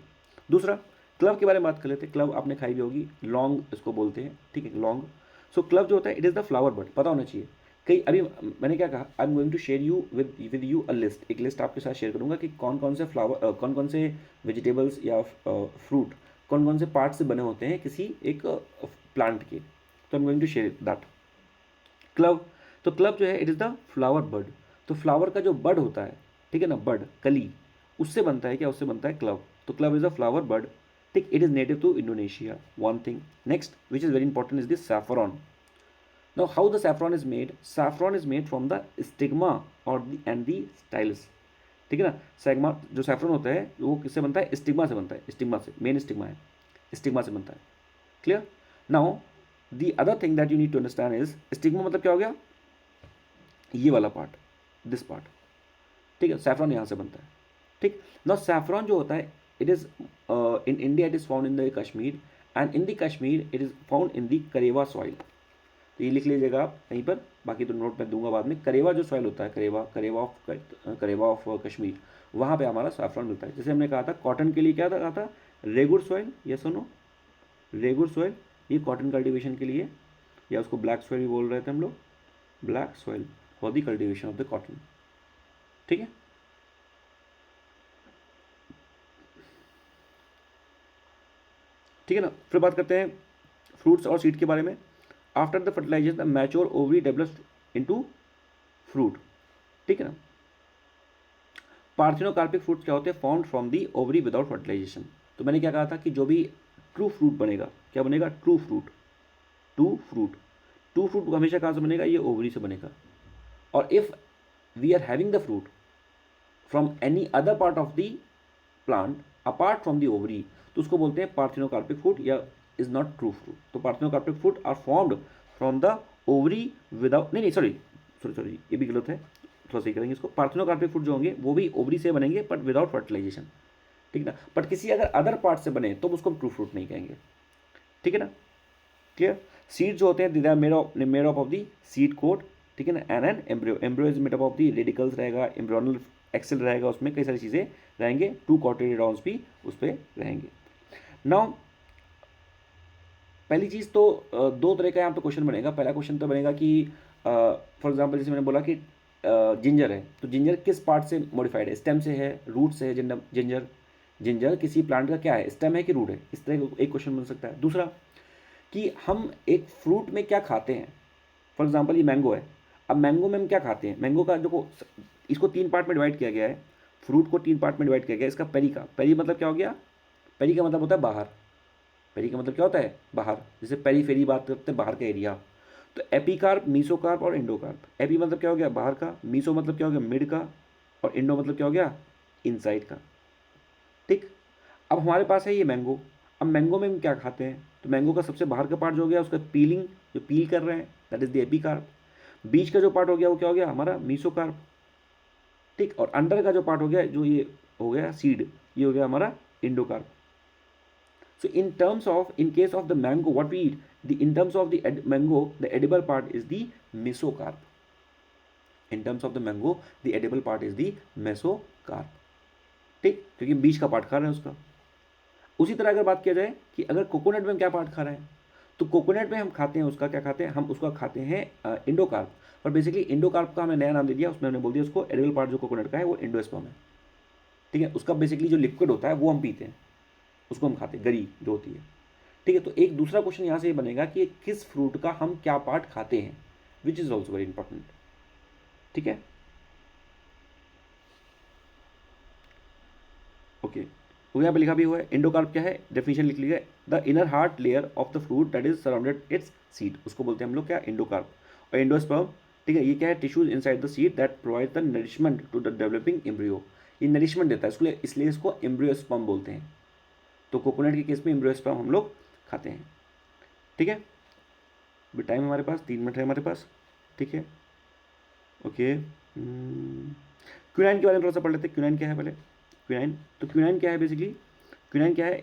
दूसरा, क्लव के बारे में बात कर लेते हैं। क्लव आपने खाई भी होगी, लॉन्ग इसको बोलते हैं, ठीक है, लॉन्ग। सो क्लव जो होता है, it is the flower bud, पता होना चाहिए। कई अभी मैंने क्या कहा, I am going to share you with you a list, एक लिस्ट आपके साथ शेयर करूंगा कि कौन कौन से फ्लावर, कौन कौन से वेजिटेबल्स या फ्रूट, कौन कौन से पार्ट से बने होते हैं किसी एक प्लांट के, तो I am going to share that. Clove, तो क्लव जो है, it is the flower bud, तो फ्लावर का जो बड होता है, ठीक है ना, बड, कली, उससे बनता है क्या, उससे बनता है क्लव, तो clove is a flower bud. ठीक, it is native to Indonesia, one thing. Next which is very important is this saffron. Now how the saffron is made, saffron is made from the stigma और and the stylus, ठीक है ना। सैग्मा जो saffron होता है वो किससे बनता है, स्टिग्मा से बनता है, स्टिग्मा से, मेन स्टिग्मा है, स्टिग्मा से बनता है। Clear? Now the other thing that you need to understand is, stigma मतलब क्या हो गया, ये वाला पार्ट, दिस पार्ट, ठीक है, सैफरॉन यहाँ से बनता है। ठीक, नाउ सैफरॉन जो होता है, it is in India it is found in the Kashmir, and in the Kashmir it is found in the Karewa soil. तो ये लिख लीजिएगा आप कहीं पर, बाकी तो नोट में दूंगा बाद में। करेवा जो सॉइल होता है, करेवा ऑफ कश्मीर, वहाँ पे हमारा सैफरॉन मिलता है। जैसे हमने कहा था कॉटन के लिए क्या था, कहा था रेगुर सॉइल, ये सुनो, रेगुर सॉइल, ये कॉटन कल्टीवेशन के लिए, या उसको ब्लैक सॉइल भी बोल रहे थे हम लोग, black soil for the cultivation of the cotton, ठीक है। ठीक है ना, फिर बात करते हैं फ्रूट्स और सीड के बारे में, after the fertilisation the mature ovary develops into fruit, ठीक है ना। पार्थिनोकार्पिक फ्रूट क्या होते हैं, found from the ovary without fertilisation. तो मैंने क्या कहा था कि जो भी ट्रू फ्रूट बनेगा, क्या बनेगा, true fruit, true fruit, true fruit हमेशा कहाँ से बनेगा, ये ओवरी से बनेगा। और if we are having the fruit from any other part of the plant apart from the ovary, तो उसको बोलते हैं पार्थिनोकार्पिक फ्रूट या इज नॉट ट्रू फ्रूट। तो parthenocarpic fruit are formed from the ovary without, नहीं sorry sorry sorry ये भी गलत है, थोड़ा सही करेंगे इसको। पार्थिनोकार्पिक फ्रूट जो होंगे वो भी ओवरी से बनेंगे बट विदाउट फर्टिलाइजेशन, ठीक है ना। बट किसी अगर अदर पार्ट से बने तो उसको हम ट्रू फ्रूट नहीं कहेंगे, ठीक है ना, क्लियर। सीड जो होते हैं they are made up of the seed coat, ठीक है ना, and an embryo, embryo is made up of the radicles रहेगा, एम्ब्रियोनल एक्सेल रहेगा, उसमें कई सारी चीज़ें रहेंगे, 2 कॉटिलिडॉन्स भी उस पर रहेंगे। नाउ पहली चीज़ तो दो तरह का यहाँ पे क्वेश्चन बनेगा। पहला क्वेश्चन तो बनेगा कि फॉर एग्जांपल जैसे मैंने बोला कि जिंजर है, तो जिंजर किस पार्ट से मॉडिफाइड है, स्टेम से है, रूट से है। जिंजर जिंजर किसी प्लांट का क्या है, स्टेम है कि रूट है, इस तरह का एक क्वेश्चन बन सकता है। दूसरा कि हम एक फ्रूट में क्या खाते हैं, फॉर एग्जांपल ये मैंगो है, अब मैंगो में हम क्या खाते हैं, मैंगो का देखो इसको 3 पार्ट में डिवाइड किया गया है, फ्रूट को 3 पार्ट में डिवाइड किया गया है। इसका पेरी का, पेरी मतलब क्या हो गया, पेरी का मतलब होता है बाहर, पेरी का मतलब क्या होता है, बाहर, जैसे पेरीफेरी बात करते हैं बाहर का एरिया। तो एपीकार्प, मीसोकार्प और इंडोकार्प। एपी मतलब क्या हो गया, बाहर का, मीसो मतलब क्या हो गया, मिड का, और इंडो मतलब क्या हो गया, इनसाइड का, ठीक। अब हमारे पास है ये मैंगो, अब मैंगो में हम क्या खाते हैं, तो मैंगो का सबसे बाहर का पार्ट जो हो गया उसका पीलिंग, जो पील कर रहे हैं, दैट इज द एपीकार्प। बीच का जो पार्ट हो गया वो क्या हो गया, हमारा मीसोकार्प, ठीक। और अंडर का जो पार्ट हो गया, जो ये हो गया सीड, ये हो गया हमारा endocarp. So in terms of, in case of the mango, what we eat, in terms of the mango, the edible part is the mesocarp. In terms of the mango, the edible part is the mesocarp, ठीक, क्योंकि बीज का part खा रहे हैं उसका। उसी तरह अगर बात किया जाए कि अगर कोकोनट में हम क्या पार्ट खा रहे हैं, तो कोकोनट में हम खाते हैं उसका क्या खाते हैं, हम उसका खाते हैं इंडोकार्प। पर बेसिकली इंडोकार्प का हमने नया नाम दे दिया, उसमें हमने बोल दिया उसको एडिबल पार्ट जो कोकोनट का है वो इंडोस्पर्म है, ठीक है। उसका बेसिकली जो लिक्विड होता है वो हम पीते हैं, उसको हम खाते हैं, गरी जो होती है, ठीक है। तो एक दूसरा क्वेश्चन यहाँ से ये बनेगा कि किस फ्रूट का हम क्या पार्ट खाते हैं, विच इज ऑल्सो वेरी इंपॉर्टेंट, ठीक है, ओके। तो यहाँ पे लिखा भी हुआ है इंडोकार्प क्या है, डेफिनेशन लिख लीजिए, the inner hard layer of the fruit that is surrounded it's seed, उसको बोलते हैं हम लोग क्या, इंडोकार्प। और इंडोस्पर्म, ठीक है, ये क्या है, tissues inside the seed that provide the nourishment to the developing embryo, ये नरिशमेंट देता है, इसलिए इसको एम्ब्रियोस्पर्म बोलते हैं। तो कोकोनट के केस में एम्ब्रियोस्पर्म हम लोग खाते हैं, ठीक है। अभी टाइम हमारे पास 3 मिनट है हमारे पास, ठीक है, ओके। क्विनाइन के बारे में थोड़ा सा पढ़ लेते हैं, क्विनाइन क्या है पहले, क्विनाइन। तो क्विनाइन क्या है बेसिकली, क्विनाइन क्या है,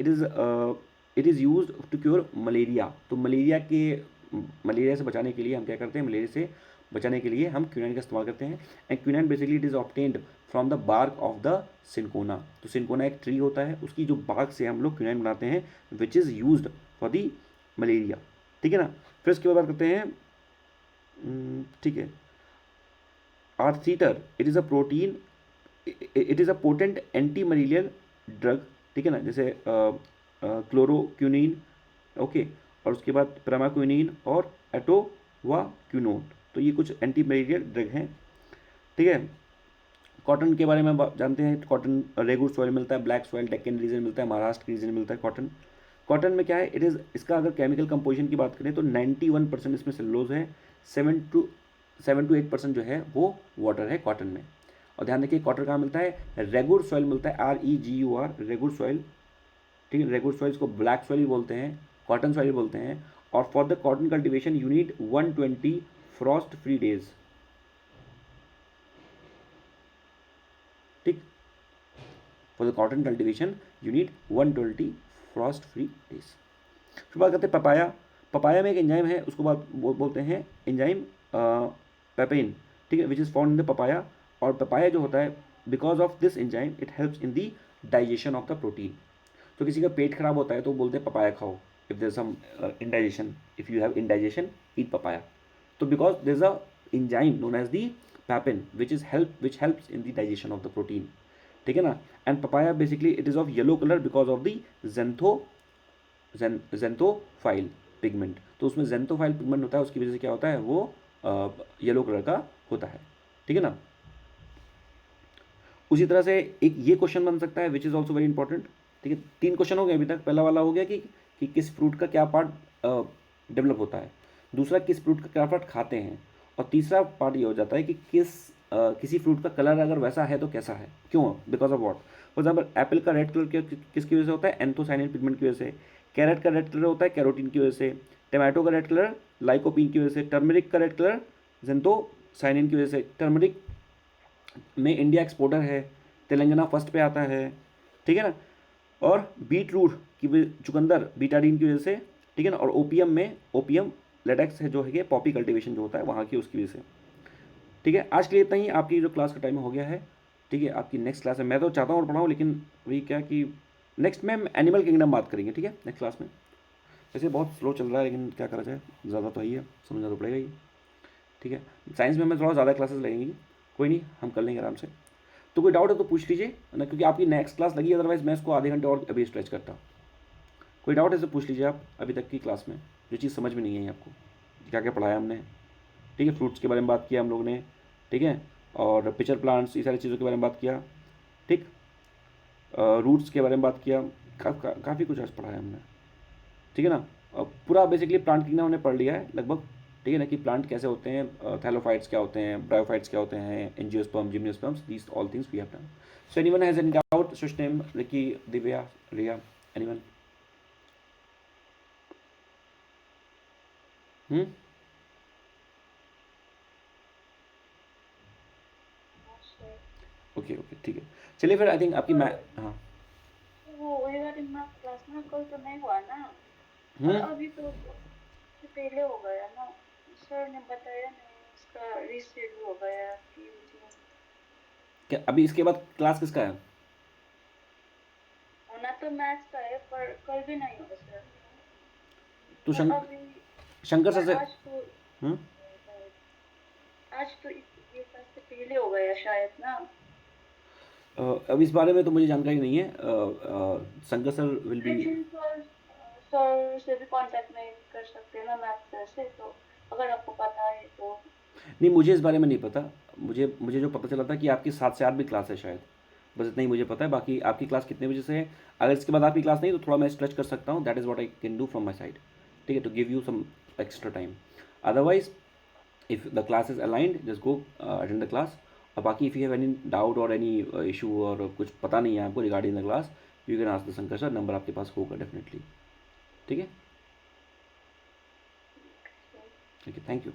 it is use to cure malaria. तो मलेरिया से बचाने के लिए हम क्या करते हैं, मलेरिया से बचाने के लिए हम क्विनाइन का इस्तेमाल करते हैं। And quinine basically it is obtained from the bark of the cinchona. तो सिनकोना एक ट्री होता है, उसकी जो बार्क से हम लोग क्विनाइन बनाते हैं, which is used for the malaria, ठीक है ना। फिर उसके बाद बात करते हैं, ठीक है, आर्थीटर, it is a protein, it is a potent anti malarial drug, ठीक है ना, जैसे क्लोरोक्विनीन, ओके, और उसके बाद प्रामाक्विनीन और एटोवाक्विनोन। तो ये कुछ एंटी मलेरियल ड्रग हैं, ठीक है। कॉटन के बारे में जानते हैं, कॉटन रेगुर सॉइल मिलता है, ब्लैक सॉइल डेक्कन रीजन मिलता है, महाराष्ट्र रीजन मिलता है कॉटन। कॉटन में क्या है, इट इज़, इसका अगर केमिकल कंपोजिशन की बात करें तो 91% इसमें सेलुलोज है, 7 to 8% जो है वो वाटर है कॉटन में। और ध्यान रखिए कॉटन कहाँ मिलता है, रेगुर सॉइल मिलता है, REGUR, रेगुर सॉइल, ठीक है। रेगुर सॉइल्स को ब्लैक सॉइल भी बोलते हैं, कॉटन सॉइल बोलते हैं। और for the cotton cultivation you need 120 frost free days, ठीक। For the cotton cultivation you need 120 frost free days. फिर बात करते हैं पपाया। पपाया में एक एंजाइम है, उसको बोलते हैं एंजाइम पेपेइन, ठीक है, which is found in the papaya. और पपाया जो होता है, because of this enzyme it helps in the digestion of the protein. तो किसी का पेट खराब होता है तो बोलते हैं पपाया खाओ, if there some indigestion, if you have indigestion eat papaya. तो because there is a enzyme known as the papain which helps in the digestion of the protein, ठीक है ना। And papaya basically it is of yellow colour because of the xanthophyll, pigment, तो उसमें ज़ेंथोफाइल pigment होता है, उसकी वजह से क्या होता है वो येलो कलर का होता है, ठीक है ना। उसी तरह से एक ये क्वेश्चन बन सकता है which is also very important, ठीक है। 3 क्वेश्चन हो गए अभी तक। पहला वाला हो गया कि किस फ्रूट का क्या पार्ट डेवलप होता है, दूसरा किस फ्रूट का क्या पार्ट खाते हैं, और तीसरा पार्ट ये हो जाता है कि किसी फ्रूट का कलर अगर वैसा है तो कैसा है, क्यों, because of what. For example Apple का रेड कलर किसकी वजह से होता है, एंथोसाइनिन पिगमेंट की वजह से। कैरेट का रेड कलर होता है कैरोटीन की वजह से। टमाटो का रेड कलर लाइकोपीन की वजह से। टर्मरिक का रेड कलर जेंथोसाइनिन की वजह से। टर्मरिक में इंडिया एक्सपोर्टर है, तेलंगाना फर्स्ट पे आता है, ठीक है ना। और बीट रूट की चुकंदर बीटाडीन की वजह से, ठीक है ना। और ओपियम में ओपियम लेटेक्स है जो है पॉपी कल्टीवेशन जो होता है वहाँ की, उसकी वजह से, ठीक है। आज के लिए इतना ही, आपकी जो क्लास का टाइम हो गया है, ठीक है। आपकी नेक्स्ट क्लास है, मैं तो चाहता हूँ और पढ़ाऊँ, लेकिन वही क्या कि नेक्स्ट में हम एनिमल किंगडम बात करेंगे, ठीक है, नेक्स्ट क्लास में। वैसे बहुत स्लो चल रहा है लेकिन क्या करा जाए, ज़्यादा तो ही है, समझना तो पड़ेगा ही, ठीक है। साइंस में हमें थोड़ा ज़्यादा क्लासेस लगेंगी, कोई नहीं, हम कर लेंगे आराम से। तो कोई डाउट है तो पूछ लीजिए ना, क्योंकि आपकी नेक्स्ट क्लास लगी, अदरवाइज मैं इसको आधे घंटे और अभी स्ट्रेच करता। कोई डाउट है तो पूछ लीजिए आप अभी तक की क्लास में, जो चीज़ समझ में नहीं आई आपको, क्या क्या पढ़ाया हमने, ठीक है। फ्रूट्स के बारे में बात किया हम लोग ने, ठीक है। और पिचर प्लांट्स, ये सारी चीज़ों के बारे में बात किया, ठीक। रूट्स के बारे में बात किया, काफ़ी कुछ आज पढ़ाया हमने, ठीक है ना। पूरा बेसिकली प्लांट किंगडम हमने पढ़ लिया है लगभग, ठीक है ना, कि प्लांट कैसे होते हैं, थैलोफाइट्स क्या होते हैं, ब्रायोफाइट्स क्या होते हैं, angiosperm, gymnosperms, these all things we have done. So anyone has any doubt, Sushnem, Riki, Divya, Riya, anyone? Okay okay, ठीक है। चलिए फिर, आई थिंक आपकी मैं, हाँ। वो रिगार्डिंग मैथ क्लास में कल तो नहीं हुआ ना, और हम्म अभी तो पहले हो गया ना, सर ने बताया नहीं, उसका रीशेड्यूल हो गया कि क्या अभी इसके बाद क्लास किसका है? होना तो मैथ्स का है, पर कल भी नहीं होगा सर। तो पर अभी, शंकर सर पर से, आज तो हम्म ये क्लास से पहले हो गया शायद ना। अब इस बारे में तो मुझे जानकारी नहीं है। शंकर सर विल बी, लेकिन सर से भी कांटेक्ट नहीं कर सकते ना मैथ्स सर से, तो अगर आपको पता है तो। नहीं, मुझे इस बारे में नहीं पता। मुझे मुझे जो पता चला था कि आपकी 7 से 8 भी क्लास है शायद, बस इतना ही मुझे पता है। बाकी आपकी क्लास कितने बजे से है, अगर इसके बाद आपकी क्लास नहीं तो थोड़ा मैं स्ट्रेच कर सकता हूँ, that is what I can do from my side, ठीक है, to give you some extra time. Otherwise if the class is aligned, just go attend the class. और बाकी if you have any doubt और any issue और कुछ पता नहीं है आपको regarding the class, you can ask the Shankar sir, number आपके पास होगा डेफिनेटली, ठीक है। ठीक है, थैंक यू।